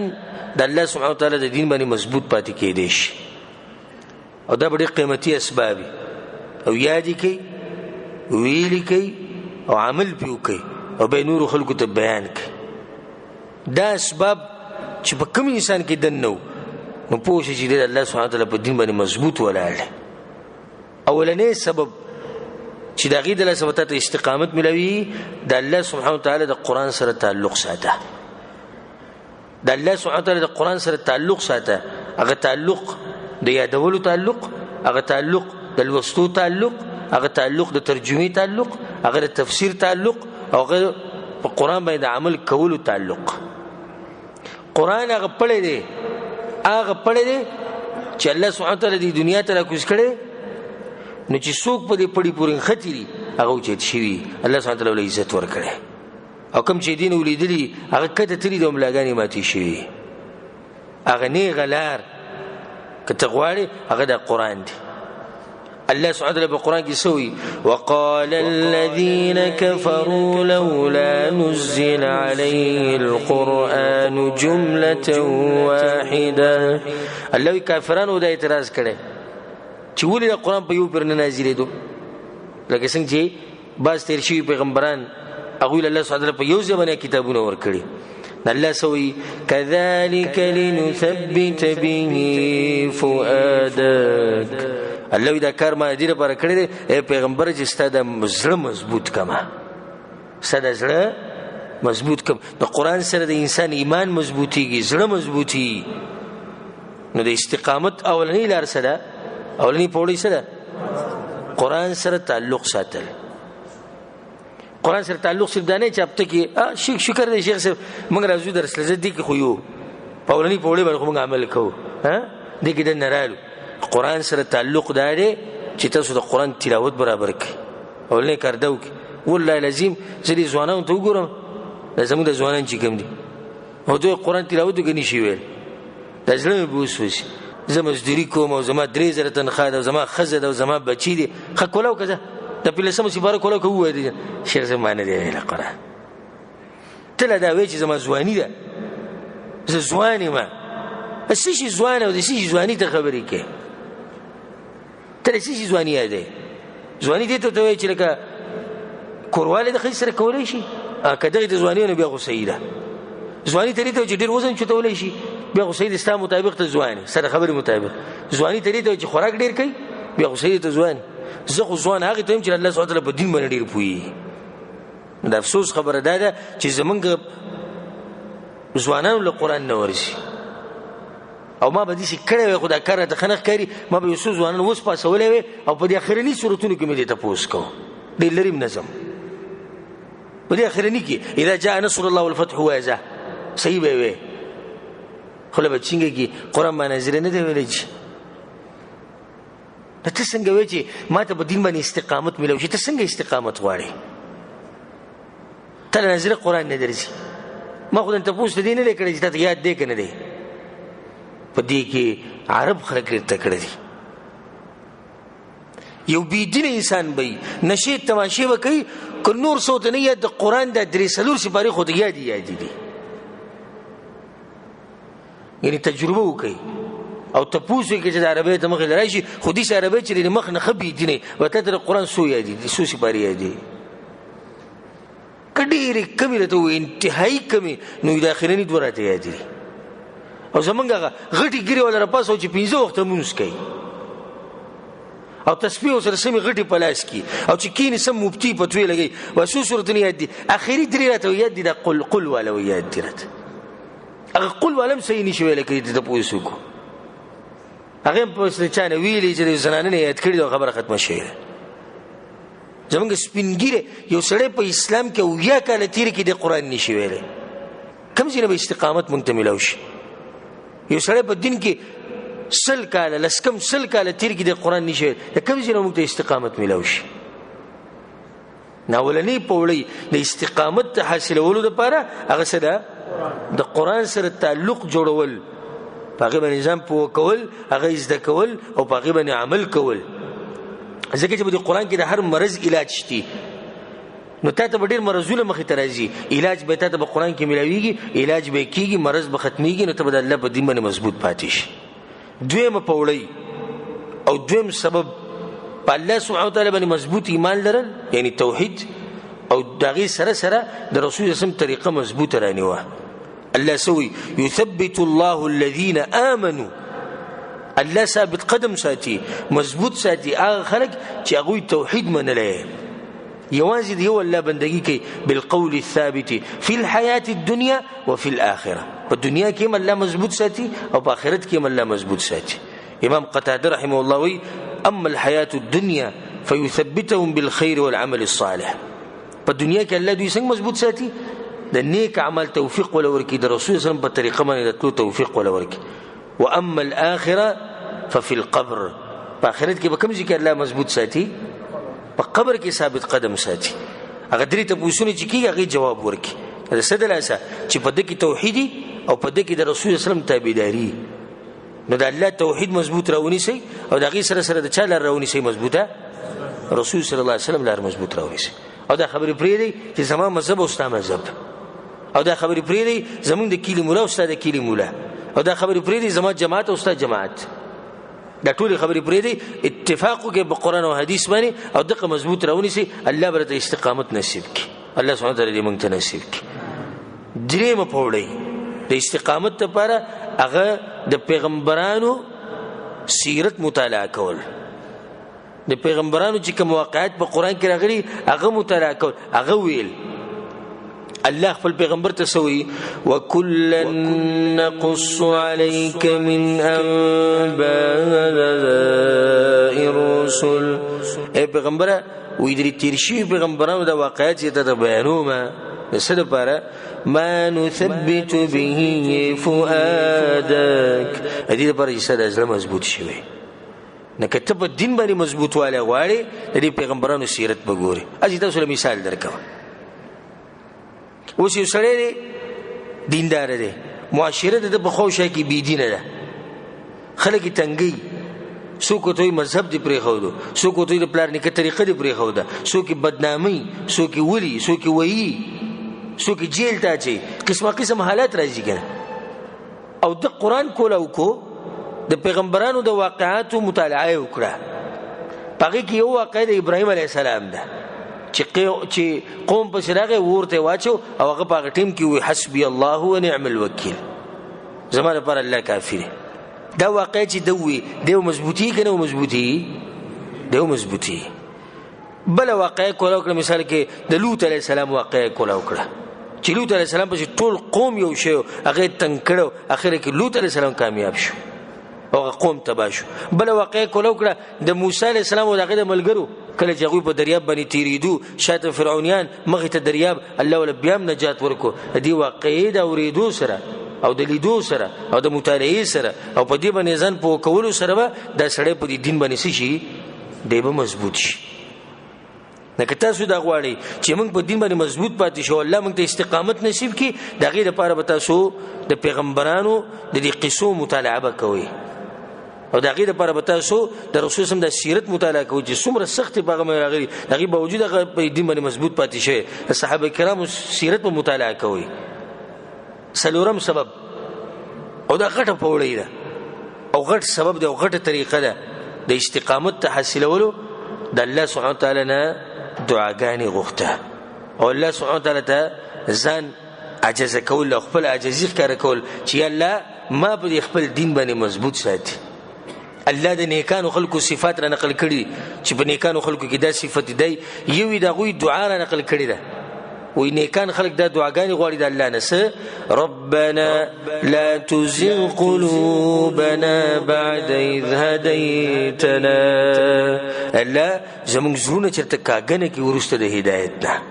Speaker 1: د الله سبحانه وتعالی د دین باندې مضبوط پاتې کېدی شي. او دا ډېر قیمتي اسباب او یادی کوي ویلي کوي او عمل پیو کوي او به نور خلکو ته بیان کوي. دا اسباب چې په کوم انسان کې دنو نو پوه شي چې د الله سبحانه وتعالی په دین باندې مضبوط ولاړ. اولنې سبب چې دا غي د الله سبحانه وتعالی استقامت ملوي د الله سبحانه وتعالی د قران سره تعلق ساته. د الله سبحانه وتعالی د قران سره تعلق ساته، هغه تعلق د یادولو تعلق، هغه تعلق د لوستو تعلق، هغه تعلق د ترجمه تعلق، هغه د تفسیر تعلق، او هغه په قران باندې عمل کولو تعلق. قران هغه پړې دی، هغه پړې دی چې الله سبحانه وتعالی د دنیا ته راکوز کړي نو چې څوک په دې پړې پورې خطري هغه چې شي الله سبحانه وتعالی عزت ورکړي. او کوم چې دین ولیدلی هغه کته تری د ملاګانی ماتي شي، هغه نه غلار کته غواړي هغه د قران دی. الله سبحانه وتعالى بالقرآن يسوي وقال الذين كفروا لولا نزل عليه القرآن جملة واحدة. الله كافران ودا اعتراض کړي چې ولې د قرآن په یو پر نه نازلې دو، لکه څنګه چې باز تیر شوي پیغمبران هغوی الله سبحانه وتعالى په یو ځای کتابونه ورکړي. الله سوي كذلك لنثبت به فؤادك. الله دا کار ما دې لپاره کړی دی اے پیغمبر چې ستاسو زړه مضبوط کما، ستاسو زړه مضبوط کم. د قران سره د انسان ایمان مضبوطیږي، زړه مضبوطي. نو د استقامت اولنی لار سره، اولنی پوړی سره قران سره تعلق ساتل. قران سره تعلق صرف دانه چاپته کې شکر دې شیخ صاحب موږ راځو درس لزدي کې خو یو پاولنی پوړی باندې موږ عمل کوو. دې کې د نرالو قرآن سره تعلق داره چې تاسو د قرآن تلاوت برابر کړئ. اولنې کار دا وکړئ. والله لازم زه دې ځوانانو ته وګورم، زموږ د ځوانان چې کوم دي او دوی قرآن تلاوت وکړي نشي ویل، دا زړه مې به وسوسي. زه مزدوري کوم او زما 3000 تنخواه ده او زما ښځه ده او زما بچي دي، ښه کولاو که زه د 15 سپاره کولاو که ووایه شیخ صاحب ما نه دی ویلی قرآن. ته لا دا وایې چې زما ځواني ده، زه ځوان یم. څه شي ځوان او د څه شي ځواني ته خبرې کوې؟ ته د څه شي ځواني یادوې؟ ځواني دې ته وایي چې لکه کوروالی د ښځې سره کولی شي، که دغې ته ځواني نو بیا خو صحیح ده. ځواني ته دې ته چې ډېر وزن چوتولی شي بیا خو صحیح ده، ستا مطابق ته ځواني، سره خبرې مطابق. ځواني ته دې ته چې خوراک ډېر کوي بیا خو صحیح ته ځواني. زه خو ځوان هغې ته یم چې الله سبحانه وتعالی په دین باندې ډېر پوهېږي. د افسوس خبره دا ده چې زمونږ ځوانانو له قرآن نه ورشي. او ما به داسې کړی وی خو دا کار راته ښه نه ښکاري، ما به یو څو ځوانان وسپاسولی وی او په دې اخرني صورتونو کې مې دې تپوس کوو. ډېر لرې نظم په دې اخرني کې اذا جاء نصر الله والفتح وایه صحیح به یې وی، خو له بچینګه کې قرآن باندې نه دی ویلی چې ته څنګه وایې چې ما ته په دین باندې استقامت میلو شي. ته څنګه استقامت غواړې؟ ته له نظره قرآن نه درځي. ما خو درته تپوس د دې نه دی کړی چې تا ته یاد دی که نه دی. په دې کې عرب خلک ډېر تکړه دي. یو بيدین انسان بی نشي تماشې وکي که نور صوت نه یاد د قران د درې سلور سپاری خو یاد دي یعنی تجربه وکي او تاسو کې چې د عربی ته مخ لراشي خو دې عربی چې مخ نه خبي دي نه وته د قران سو یاد دي سو سپاری یاد دي کډيري کمی ته انتهایی کمی نو د اخرنی دورته یاد دي او زمونږه غټي ګری ولا پاسو چې 15 وخت مونږ کوي او تسبیح سره سمي غټي پلاس کی او چې کینې سم مبتي پتوي لګي وسو صورت نه یاد دي اخري درې راته یاد دي د قل ولا یاد دي راته هغه قل ولم صحیح نشي ویل کېږي ته پوښتنه کو هغه په څه چانه ویلې چې زنانه یاد کړی خبره ختمه شي زمونږ سپینګیره یو سړی په اسلام کې او یا کله تیر کې د قران نشي ویل کوم ځای به استقامت مونږ ته ملو شي یو سړی په دین کې سل کاله لسکم سل کاله تیر کې د قران نشي د کوم ځای موږ ته استقامت ملو شي ناولنی پوړی د استقامت حاصلولو لپاره هغه څه ده د قران سره تعلق جوړول هغه باندې نظام پوه کول هغه زده کول او هغه باندې عمل کول ځکه چې د قران کې د هر مرض علاج شته نو ته به ډیر مرزونه مخې ته راځي علاج به ته په قران کې ملويږي علاج به کیږي مرض به ختميږي نو ته به د الله په دین باندې مضبوط پاتې شي دویم پوړی او دویم سبب په الله سبحانه وتعالى باندې مضبوط ایمان لرل یعنی توحید او دغه سره سره د رسول اسلام طریقه مضبوط رانیوه الله سوي يثبت الله الذين امنوا الله ثابت قدم ساتي مضبوط ساتي هغه خلک چې هغه توحید منلې يوازي دی الله بندگی کوي بالقول الثابت في الحياه الدنيا وفي الاخره په دنیا کې هم الله مضبوط ساتي او په آخرت کې هم الله مضبوط ساتي امام قتاده رحمه الله وی اما الحياه الدنيا فيثبتهم بالخير والعمل الصالح په دنیا کې الله دوی څنګه مضبوط ساتي د نیک عمل توفیق ولا ورکی د رسول صلی الله علیه وسلم په طریقه باندې د توفیق ولا ورکی واما الاخره ففي القبر په آخرت کې به کوم ځکه الله مضبوط ساتي په قبر کې ثابت قدم ساتي هغه درې ته پوښتنه چې کیږي هغه جواب ورکي دا سده لاسه چې په دې کې توحیدی او په دې کې د رسول صلی الله علیه وسلم تابعداري نو د الله توحید مضبوط راونی سي او د هغه سره سره د چا لار راونی سي مضبوطه رسول صلی الله علیه وسلم لار مضبوط راونی سي او دا خبرې پرې دی چې زما مذهب او ستا مذهب او دا خبرې پرې دی زمونږ د کلی مولا او ستا د کلی مولا او دا خبرې پرې دی زما جماعت او ستا جماعت دا ټول خبرې پرې دی اتفاق کې په قران او حدیث باندې او دغه مضبوط راونی سي الله برته استقامت نصیب کړي الله سبحانه وتعالى دې موږ ته نصیب کړي درېم پوړی د استقامت لپاره هغه د پیغمبرانو سیرت مطالعه کول د پیغمبرانو چې کوم واقعات په قران کې راغلي هغه مطالعه کول هغه ویل الله خپل پیغمبر ته سوي وکلا نقص عليك من انباء الرسل اے پیغمبر وې درې تیر شي پیغمبرانو د واقعات ته بیانومه نسد لپاره ما نثبت به فؤادك دې لپاره چې سره ځل مضبوط شي نه کتب دین باندې مضبوط واله غواړي د پیغمبرانو سیرت وګوري اځي تاسو له مثال درکوم اوس یو سړی دیندار دی معاشره د بخوشه کې بی دینه ده خلک تنګي څوک ته مذهب دی پرې خو دو څوک ته د پلار نیکه طریقه دی پرې خو ده څوک بدنامي څوک ولي څوک وایي څوک جیل ته چي قسمه قسم حالات راځي کنه او د قران کولاو کو د پیغمبرانو د واقعاتو مطالعه وکړه پغې کې یو واقع د ابراهيم عليه السلام ده چې قوم په شراغه ورته واچو او هغه په ټیم کې وي حسبي الله ونعم الوکیل زمانه پر الله کافر دا واقع چې دوی دیو مضبوطی کنه دیو مضبوطی بل واقع کولاو کړ مثال کې د لوط عليه السلام واقع کولاو کړ چې لوط عليه السلام په ټول قوم یو شی هغه تنگ کړو اخر کې لوط عليه السلام کامیاب شو او قوم تباشو بل واقع کولاو کړ د موسی عليه السلام او دغه ملګرو کله چې هغه په دریاب باندې تیریدو شاته فرعونیان مخه ته دریاب الله ول بیام نجات ورکو دی واقع دا اوریدو سره او د لیدو سره او د مطالعه سره او په دې باندې ځان په کولو سره دا سړی په دین باندې شي دی به مضبوط شي نه که تاسو دا غواړئ چې موږ په دین باندې مضبوط پاتې شو الله موږ ته استقامت نصیب کړي دغه لپاره به تاسو د پیغمبرانو د دې قصو مطالعه وکوي او د هغې دپاره به تاسو د رسول سم د سیرت مطالعه کوئ چې څومره سختې په هغه باندې راغلي د هغې باوجود هغه په دین باندې مضبوط پاتې شوی د صحابه کرامو سیرت به مطالعه کوئ. څلورم سبب او دا غټه پوړۍ ده او غټ سبب ده او غټه طریقه ده د استقامت ته حاصلولو د الله سبحانه وتعالی نه دعاګانې غوښته او الله سبحانه وتعالی ته ځان عجزه کول او خپل عاجزي ښکاره کول چې یا الله ما په خپل دین باندې مضبوط ساتي. الله د نیکانو خلکو صفات را نقل کړي چې په نیکانو خلکو کې دا صفت دی یو د هغوی دعا را نقل کړي ده وی نیکان خلق دا دعاګانې غواړي د الله نه ربنا لا تزغ قلوبنا بعد إذ هديتنا الله زمونږ زړونه چېرته کاږنه کړي وروسته د هدایت نه.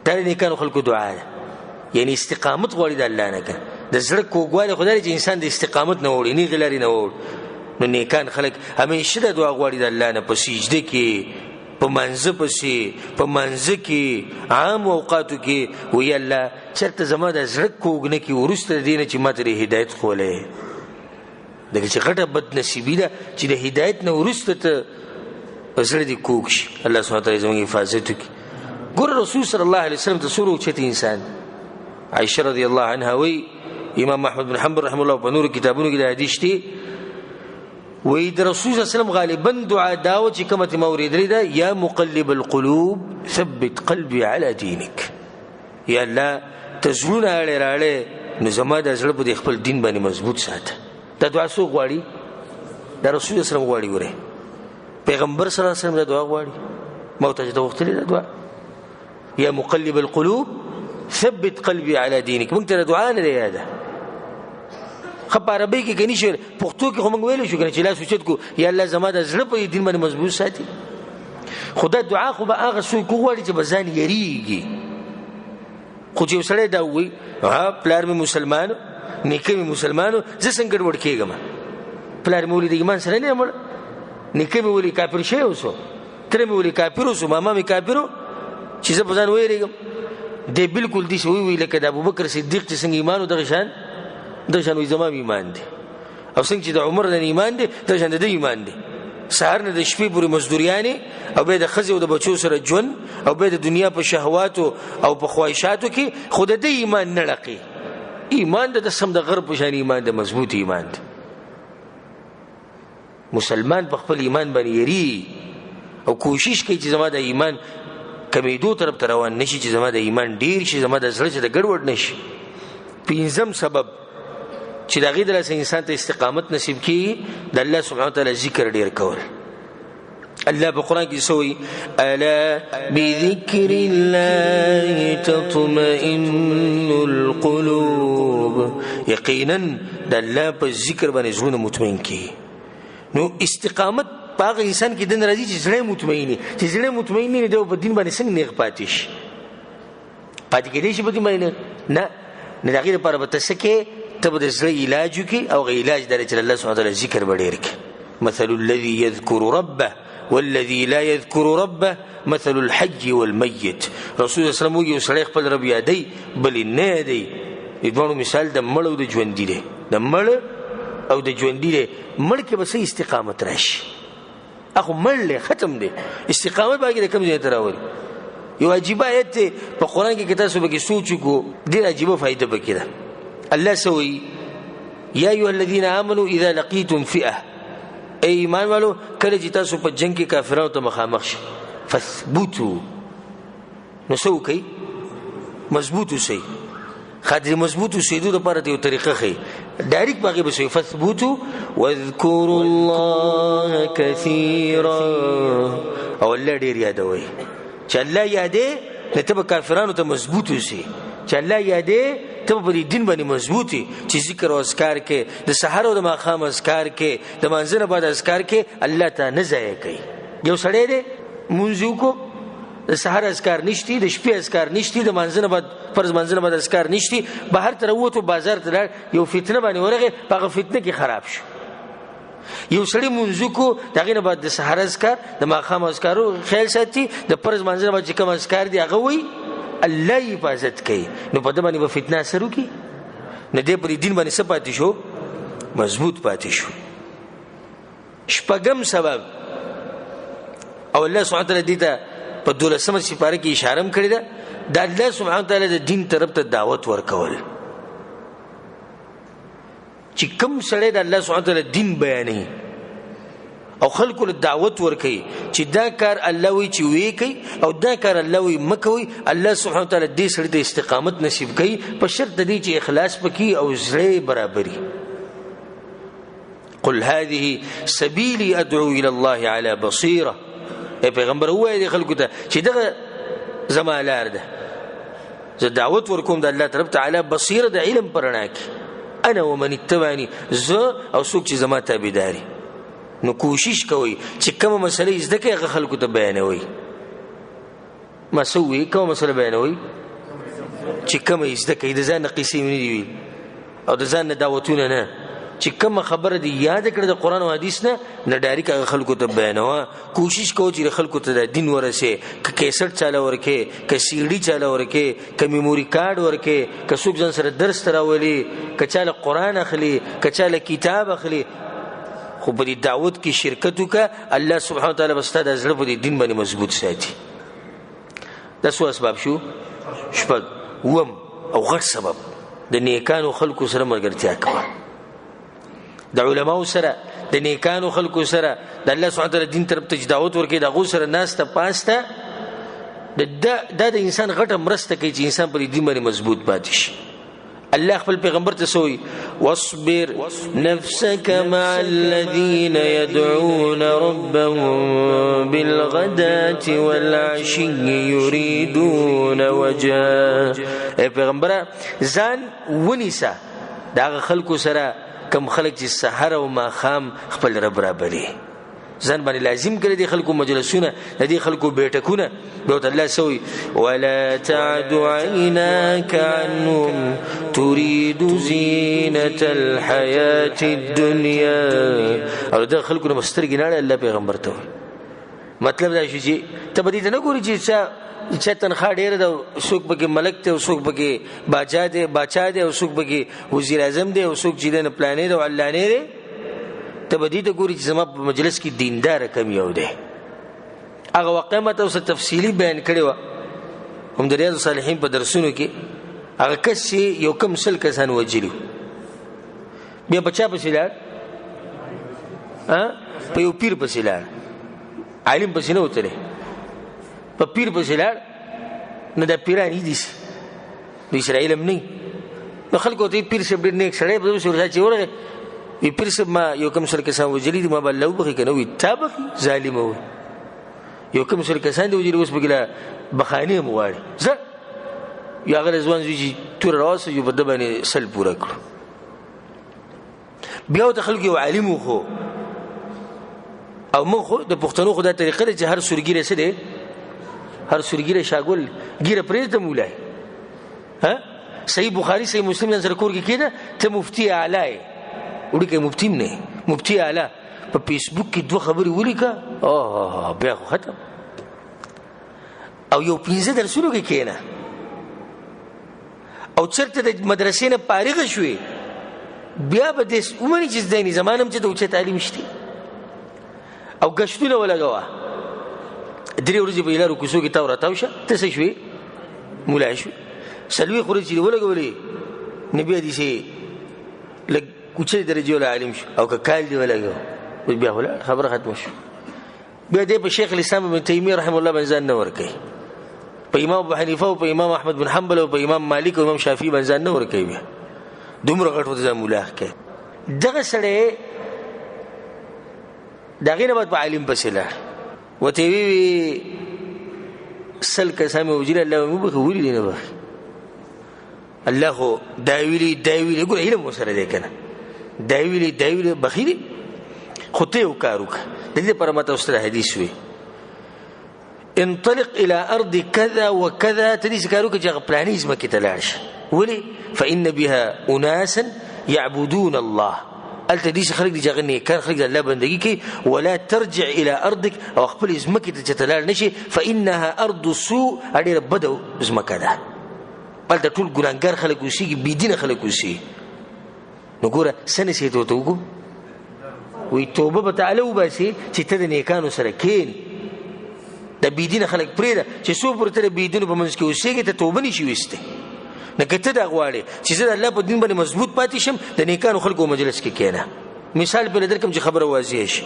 Speaker 1: دا د نیکانو خلکو دعا ده یعنی استقامت غواړي د الله نه که د زړه کوږوالی خو دا چې انسان د استقامت نه وړي نیغې لارې نه وړي. نو نیکان خلک همیشه د دعا غواړي د الله نه په سجده کې په منځه پسې په منځه کې عام اوقاتو کې وی الله چېرته زما د زړه کوږ نه کړي وروسته د دې نه چې ما ته د هدایت ښولی دغه چې غټه بدنصیبي ده چې د هدایت نه وروسته ته زړه دې کوږ شي. الله سبحانه وتعالی زموږ حفاظت وکړي. ګوره رسول صلی الله علیه وسلم ته څومره اوچت انسان عائشه رضی الله عنها وی امام احمد بن حنبل رحمه الله په نورو کتابونو کې د حدیث دی وی د رسول صلی الله علیه وسلم غالبا دعا داو چې کومه ما اوریدلې ده یا مقلب القلوب ثبت قلبي على دينك یا الله تزړونه اړې راړې نو زما د زړه په خپل دین باندې مضبوط ساته. دا دعا څوک غواړي؟ د رسول صلی الله علیه وسلم غواړي. وره پیغمبر صلی الله علیه وسلم دا دعا غواړي موت ته وختلې دا دعا یا مقلب القلوب ثبت قلبي على دينك موږ ته دعا نه دی یاده خپ عربی کې کني شو پښتو کې هم ویل شو کنه چې لا سوچت کو یا الله زما د زړه په دین باندې مضبوط ساتي. خدا دعا خو به هغه څوک غواړي چې بزان یریږي خو چې وسړی دا وي ها پلار مې مسلمان نیکه مې مسلمانو زه څنګه ګډوډ کېږم پلار مې ولې د ایمان سره نه مړ نیکه مې ولې کافر شوی اوسو تره مې ولې کافر اوسو ماما مې کافرو چې زه بزان ویریږم دی بالکل دې شوی وی لکه د ابوبکر صدیق چې څنګه ایمان او دغه شان وي زما ایمان دی او څنګه چې د عمر نه ایمان دی دغه شان د ایمان دی. سهار نه د شپې پورې مزدوریانې او به د ښځې او د بچو سره ژوند او به د دنیا په شهواتو او په خواهشاتو کې خو د ایمان نه لقي ایمان د سم د غرب په شان ایمان د مضبوط ایمان دی. مسلمان په خپل ایمان باندې یری او کوشش کوي چې زما د ایمان کمیدو طرف ته روان نشي چې زما د ایمان ډیر شي زما د زړه چې د ګډوډ نشي. پنځم سبب چې د هغې دلاسه انسان ته استقامت نصیب کیږي د الله سبحانه وتعالی ذکر ډیر کول. الله په قرآن کې سوی الا بذکر الله تطمئن القلوب یقینا د الله په ذکر باندې زړونه مطمئن کیږي. نو استقامت پاغه انسان کې دن راځي چې زړه مطمئنی چې زړه مطمئنی نه دی په دین باندې څنګه نیغ پاتې شي پاتې کېدی شي په دین باندې نه د هغې لپاره به ته څه کې ته به د زړه علاج وکړي او هغه علاج دا دی چې الله سبحانه وتعالی ذکر به ډېر کړي. مثل الذي يذكر ربه والذي لا يذكر ربه مثل الحي والميت. رسول الله صلی الله علیه وسلم وایي یو سړی خپل رب یادوي بل یې نه یادوي د دواړو مثال د مړ او د ژوندي دی د مړ او د ژوندي دی. مړ کې به څه استقامت راشي اخو مړ ختم دی استقامت باقي د کوم ځای ته راوړي. یو عجیب آیت دی په قرآن کې تاسو به کې سوچ وکړو ډېر عجیبه فایده پکې ده. الله سوی یا ایها الذین آمنوا اذا لقیتم فئه ای ایمان والو کله چې تاسو په جنگ کې کافرانو ته مخامخ شئ فثبتوا نو څه وکئ مضبوط اوسئ. خاطر مضبوط اوسېدو دپاره ته یو طریقه ښیي ډایرکټ په هغې به څه فثبتوا واذکروا الله کثیرا او الله ډېر یادوئ چې الله یادې نو ته به کافرانو ته مضبوط اوسې چې الله یادې ته په دې دین باندې مضبوطي چې ذکر او اذکار کې د سحر او د ماښام اذکار کې د مانځه نه بعد اذکار کې الله ته نه ضایع کوي. یو سړی دی مونځ وکړو د سحر اذکار نشتی د شپې اذکار نشتی د مانځه نه بعد فرض مانځه نه بعد اذکار نشتی بهر ته راووتو بازار ته لاړ یو فتنه باندې ورغی په هغه فتنه کې خراب شو. یو سړی مونځ وکړو د هغې نه بعد د سحر اذکار د ماښام اذکارو خیال ساتي د فرض مانځه نه بعد چې کوم اذکار دي هغه وایي الله حفاظت کوي نو په دې باندې به فتنه اثر وکړي نه دی پر دین باندې څه پاتې شو مضبوط پاتې شو. شپږم سبب او الله سبحانه وتعالی دې ته په 12مه سپاره کې اشاره کړې ده د الله سبحانه وتعالی د دین طرف ته دعوت ورکول چې کوم سړی د الله سبحانه وتعالی دین بیانوي او خلکو له دعوت ورکوي چې دا کار الله وی چې وی کوي او دا کار الله وی مکوي الله سبحانه وتعالی دې سړي ته استقامت نصیب کوي په شرط دی چې اخلاص پکې او زړه برابري قل هذه سبيلي ادعو الى الله على بصيره اے پیغمبر وایي خلکو ته چې دغه زما لار ده زه دعوت ورکوم د الله طرف ته على بصيره د علم پرنا کې انا ومن اتبعني زه او څوک چې زما تابعداري نو کوشش کوي چې کومه مسله زده کوي هغه خلکو ته بیانوي ما سوي کومه مسله بیانوي چې کومه زده کوي د ځان قصې نه دی او د ځان دعوتونه نه چې کومه خبره دی یاد کړه د قران او حدیث نه ډایرک هغه خلکو ته بیانوا کوشش کوي چې خلکو ته د دین ورسه ک کیسټ چاله ورکه ک سی ډي چاله ورکه ک میموري کارت ورکه ک څوک ځن سره درس تراولي ک چاله قران اخلي ک چاله کتاب اخلي خو په دې دعوت کې شرکت وکړه الله سبحانه وتعالی بسته د زړه په دین باندې مضبوط ساتي دا څو اسباب شو شپږ وم او غټ سبب د نیکانو خلکو سره ملګرتیا کوه د علماو سره د نیکانو خلکو سره د الله سبحانه وتعالی دین طرف ته دعوت ورکړي د غو سره ناسته پاسته د انسان غټه مرسته کوي چې انسان په دین باندې مضبوط پاتې شي الله خپل پیغمبر ته سوی واصبر نفسك مع الذين يدعون ربهم بالغداة والعشي يريدون وجهه اے پیغمبر ځان ونیسا دا خلکو سره کم خلک چې سحر او ماخام خپل رب برابري ځان باندې لازم کړی دي خلکو مجلسونه د دې خلکو بیٹکونه به الله سوی ولا تعد عيناك عنهم تريد زينة الحياة الدنيا او د خلکو نو مسترګ نه الله پیغمبر ته مطلب دا شي چې ته به دې نه ګوري چې تنخواه ډیره ده څوک پکې ملک ته او څوک پکې باچا دی او څوک پکې وزیر اعظم دی او څوک چې د پلانې او علانې دی ته به دې ته ګوري چې زما په مجلس کې دیندار کم یو دی هغه واقعه ته اوس تفصیلی بیان کړی و هم د ریاض الصالحین په درسونو کې هغه کس یو کم سل کسان وجلو بیا بچا پسې لاړ په یو پیر پسې لاړ عالم پسې نه وتلی په پیر پسې لاړ نه د پیرانی دي د اسرائیل هم نه نو خلکو ته پیر صاحب ډېر نیک سړی په ورسره چې ورغی وی پیر صاحب ما یو کم سل کسان وجلی دي ما به الله وبخي کنه وی تابه ظالم و یو کم سل کسان دی وجلی اوس بګلا بخانه مواړي زه یا غل ځوان زوی تور راوس یو بده باندې سل پورا کړ بیا د خلکو یو عالم خو او موږ د پښتنو خدای طریقې چې هر سورګیره سره دی هر سورګیره شاګول ګیره پرې ته مولای ها صحیح بخاری صحیح مسلم نظر کور کې کېده ته مفتی اعلی وړي کې مفتی نه مفتی اعلی په فیسبوک کې دوه خبرې ولیکه او بیا ختم او یو 15 درسونه کې کېنه او چرته د مدرسې نه فارغ شوې بیا به د عمرې چې د زمانم چې د اوچه تعلیم شته او غشتونه ولګوا درې ورځې په لارو کوڅو کې تاو راتاو شه ته څه شوې مولا شو سلوي خوري چې ولګولې نبی دې سي لګ کوڅې درجه ول عالم شو او کال دی ولګو بیا ولا خبره ختم شو بیا دې په شیخ الاسلام ابن تیمیه رحم الله باندې ځان نور کوي په امام ابو حنیفه او په امام احمد بن حنبل او په امام مالک او امام شافعي باندې ځان نور کوي بیا دومره غټ ځان مولا کوي دغه سړی دغه نه په عالم پسې لاړ وته وی سل کسامه وجل الله مو بخوري دي نه بخ الله هو داویلی ګور علم وسره دی کنه داویلی بخیری خطه وکاروک د دې پر ماته واستره حدیث وی انطلق الى ارض كذا وكذا تدیس کاروک چې پلانیزم کې تلاش ولي فان بها اناسا يعبدون الله التديش خلق دي جغني كان خلق الله بندگی کی ولا ترجع الى ارضك او خپل ازمکه ته تلال نشي فانها ارض سوء اړي بدو ازمکه ده بل د ټول ګرانګر خلق وسی بي دین خلق وسی نو ګوره سنه سي ته وګو وی توبه به تعالی وباسي چې ته د نیکانو سره کین د بيدینه خلک پرېږده چې څو پورې ته د بيدینو په منځ کې اوسېږي ته توبه نشي ویستی نه که ته دا غواړې چې زه د الله په دین باندې مضبوط پاتې شم د نیکانو خلکو مجلس کې کېنه مثال په درکم چې خبره واضح شي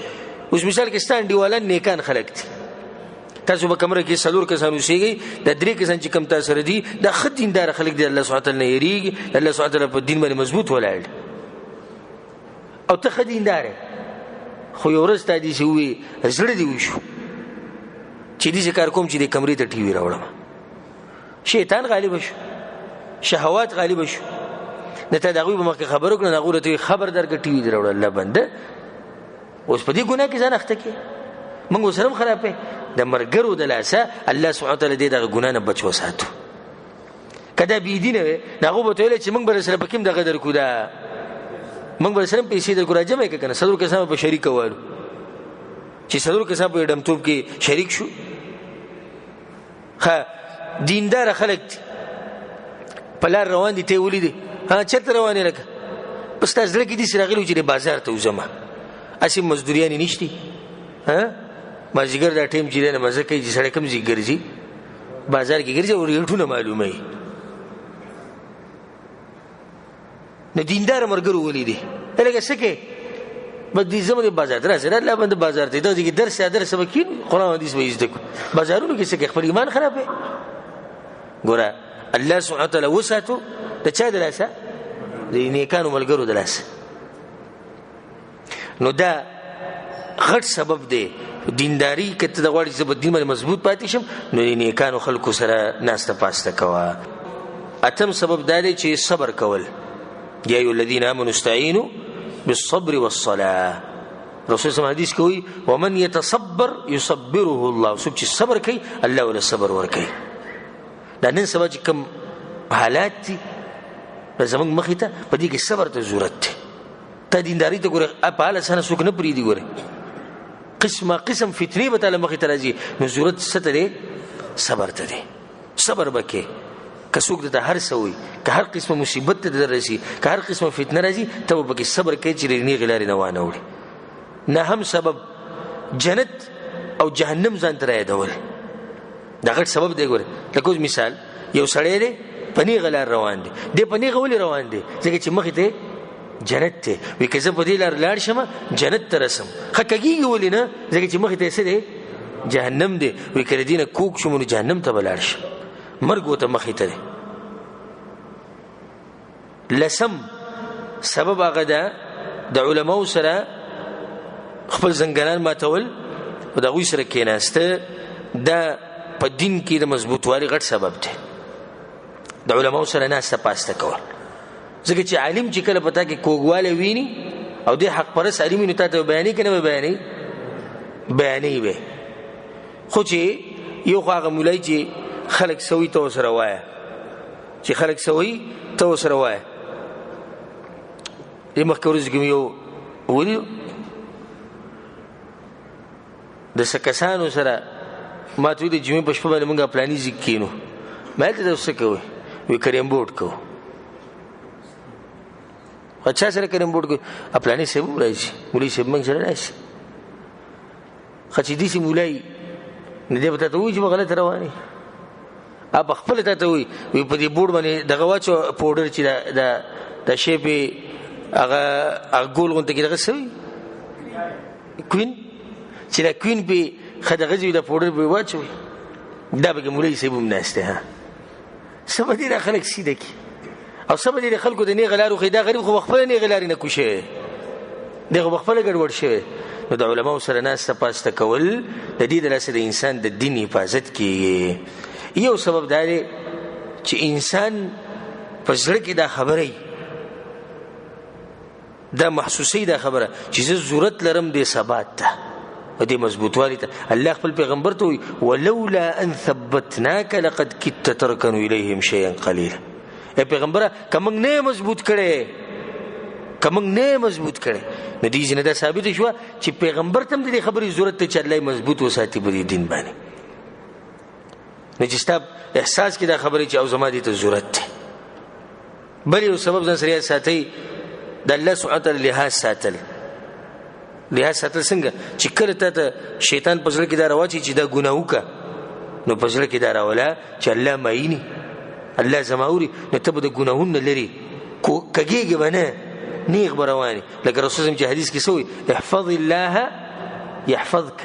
Speaker 1: اوس مثال کې ستان دیوالان نیکان خلک دي تاسو به کمره کې څلور کسان اوسېږئ د درې کسان چې کم تاسو سره دي دا ښه دیندار خلک دي الله سبحانه وتعالی نه یېرېږي الله سبحانه وتعالی په دین باندې مضبوط ولاړ او ته ښه دیندار خو یو ورځ تا داسې ووایي زړه دې وشو چې داسې کار کوم چې د کمرې ته ټي وي راوړم شیطان غالب شو شهوات غالب شو نه ته د هغوی په مخکې خبر وکړه نه هغوی ته خبر درکړه ټي وي دې راوړه الله بنده اوس په دې ګناه کې ځان اخته کړې موږ اوس هم خرابې د مرګرو د لاسه الله سبحانه وتعالی دې دغه ګناه نه بچ وساتو که دا بېدینه وی نو هغو به ته ویلی چې موږ به سره په کوم دغه درکو دا موږ به سره پیسې درکو را جمع یې که که نه څلور کسان به په شریکه والو چې څلور کسان په ډمتوب کې شریک شو ښه دینداره خلک دي په لار روان دي ته یې ولیدې چېرته روان یې لکه په ستا زړه کې داسې راغلي وو چې بازار ته وځمه هسې مزدوریانې نشتي مازدیګر دا ټیم چې دی نه مزه کوي چې سړی کوم ځای ګرځي بازار کې ګرځي او ریټونه معلوموي نو دینداره ملګرو ولیدې لکه څه کې بس دې زموږ بازار ته راسې الله بنده بازار ته دغه درس به کېنو قرآن حدیث به یې زده کړو بازارونو کې څه کې خپل ایمان خرابوي ګوره الله سبحانه وتعالی وساتو د چا د لاسه د نیکانو ملګرو د لاسه نو دا غټ سبب دی دینداری که ته د غواړې چې زه به دین باندې مضبوط پاتې شم نو د نیکانو خلکو سره ناسته پاسته کوه اتم سبب دا دی چې صبر کول یا ایها الذین آمنوا استعینوا بالصبر والصلاة رسول صلی الله حدیث کوي ومن يتصبر يصبره الله څوک چې صبر کوي الله ولا صبر ورکوي دا نن سبا چې کوم حالات دي زموږ مخې ته په دې کې صبر ته ضرورت دی ته دینداري ته ګوره په هله سنه څوک نه پرېږدي ګوره قسم فتنې به تعالی مخې ته راځي نو ضرورت څه ته دی صبر ته دی صبر به کې که څوک درته هر څه وایي که هر قسمه مصیبت ته در رسي که هر قسمه فتنه راځي ته به پکې صبر کوې چې د نیغې لارې نه وانه وړي نه هم سبب جنت او جهنم ځان ته رایادول دا غټ سبب دی ګوره لکه اوس مثال یو سړی دی په نیغه لار روان دی دی په نیغه ولې روان دی ځکه چې مخې ته جنت ته وی که زه په دې لار لاړ شم جنت ته رسم ښه کږېږي ولې نه ځکه چې مخې ته یې څه دی جهنم دی وی که د دې نه کوږ شم نو جهنم ته به لاړ شم مرګ ورته مخې ته دی لسم سبب هغه ده د علماو سره خپل زنګنان ماتول او د هغوی سره کېناسته دا په دین کې د مضبوطوالي غټ سبب دی د علماو سره ناسته پاسته کول ځکه چې عالم چې کله پتا کې کوږوالی ویني او د حق پرست عالم نو تا ته بیانې که نه به بیانې به خو چې یو خو هغه مولای چې خلک سوي ته ورسره وایه چې خلک سوي ته ورسره وایه دې مخکې ورځو کې مې یو ولیدو د څه کسانو سره ما ته ویل د جمعې په شپه باندې مونږ پلاني ځای کې کښېنو ما هلته تاسو څه کوئ وی کریم بورډ کوو چا سره کریم بورډ کوي پلاني صاحب هم راشي مولوي صاحب موږ سره راشي ښه چې داسې مولای نو دی به تا ته وایي چې به غلط روان یې په خپله تا ته وایي وی په دې بورډ باندې دغه واچو پوډر چې دا شی پې هغه ګول غونته کې دغه څه وي کوین چې دا کوین پې ښه دغه ځي دا پوډر پې واچوي دا پکې مولوي صاحب هم ناست دی څه به دې دا خلک سیده کړي او څه به دې د خلکو د نیغې لارې وښیي دا غریب خو پخپله نیغې لارې نه کوي شوی دی خو پخپله ګډوډ شوی نو د علماو سره ناسته پاسته کول د دې د لاسه د انسان د دین حفاظت کیږي یو سبب دا دی چې انسان په زړه کې دا خبره دا محسوسي دا خبره چې زه ضرورت لرم د ثبات ته و دې مضبوطوالي ته الله خپل پیغمبر ته وایي ولولا ان ثبتناک لقد کدت ترکن الیهم شیئا قلیلا ای پیغمبره که موږ نه مضبوط کړی نو دې ځینې دا ثابته شوه چې پیغمبر ته هم د دې خبرې ضرورت دی چې الله یې مضبوط وساتي په دې دین باندې نو چې ستا احساس کې دا خبرې چې او زما دې ته ضرورت دی بل یو سبب ځان سره ساتئ د الله سبحانه وتعالی لحاظ ساتل لحاظ ساتل څنګه چې کله ته شیطان په ځل کې دا راوچی چې دا ګناه وکړه نو په ځل کې دا راولا چې الله مایني الله زماوري نو ته به د ګناهونو لري کګيږي باندې نیغ برواني لکه رسول الله چې حدیث کې سوی احفظ الله يحفظك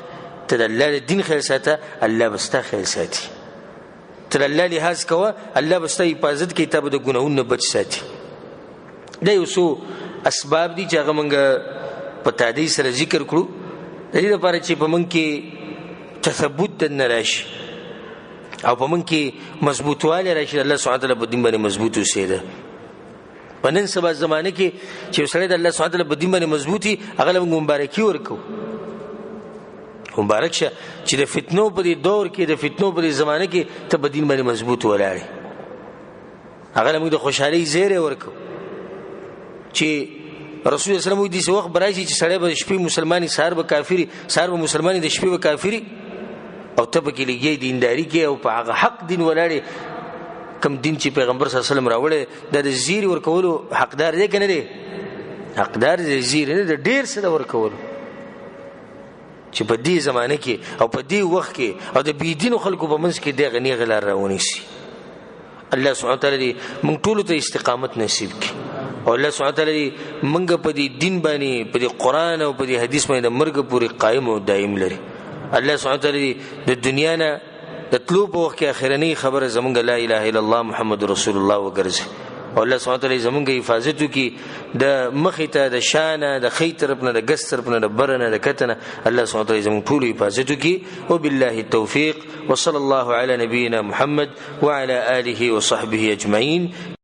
Speaker 1: تدل الدين خیر ساته الله بستا خیر ساتي تر الله لحاظ کوه الله بستا حفاظت کوي ته به د ګناهونو بچ ساتي دا یو څو اسباب دي چې هغه موږ په تادی سره ذکر کړو د دې لپاره چې په موږ کې تثبت نه راشي او په موږ کې مضبوطوالی راشي الله سبحانه وتعالی په دین باندې مضبوط اوسېده په نن سبا زمانه کې چې سړی د الله سبحانه وتعالی په دین باندې مضبوطي هغه موږ مبارکي ورکو مبارک شه چې د فتنو په دې دور کې د فتنو په دې زمانه کې ته په دین باندې مضبوط ولاړې هغه موږ د خوشحالي زیری ورکو چې رسول الله صلی الله علیه وسلم دې وخت برایي چې سړی به شپې مسلمانۍ سحر به کافری سحر به مسلمانۍ د شپې به کافری او ته به کې لګي دینداری کې او په هغه حق دین ولاړې کم دین چې پیغمبر صلی الله علیه وسلم راوړی د زیری ورکولو حقدار دی کنه دی حقدار دی زیری نه ډیر څه ورکولو چې په دې زمانه کې او په دې وخت کې او د بيدینو خلکو په منځ کې د غنی غلار راونی سي الله سبحانه وتعالی موږ ټول ته استقامت نصیب کړي او الله سبحانه وتعالی موږ په دې دین باندې په دې قران او په دې حدیث باندې مرګ پورې قائم او دائم لري الله سبحانه وتعالی د دنیا نه د طلوع په وخت کې اخرنی خبره زمونږ لا اله الا الله محمد رسول الله وګرځي او الله سبحانه وتعالی زمونږ حفاظت وکي د مخې ته د شانه د خې طرف نه د ګس طرف نه د برنه د کتنه الله سبحانه وتعالی زمونږ ټول حفاظت وکي وبالله التوفيق وصلى الله على نبينا محمد وعلى آله وصحبه أجمعين.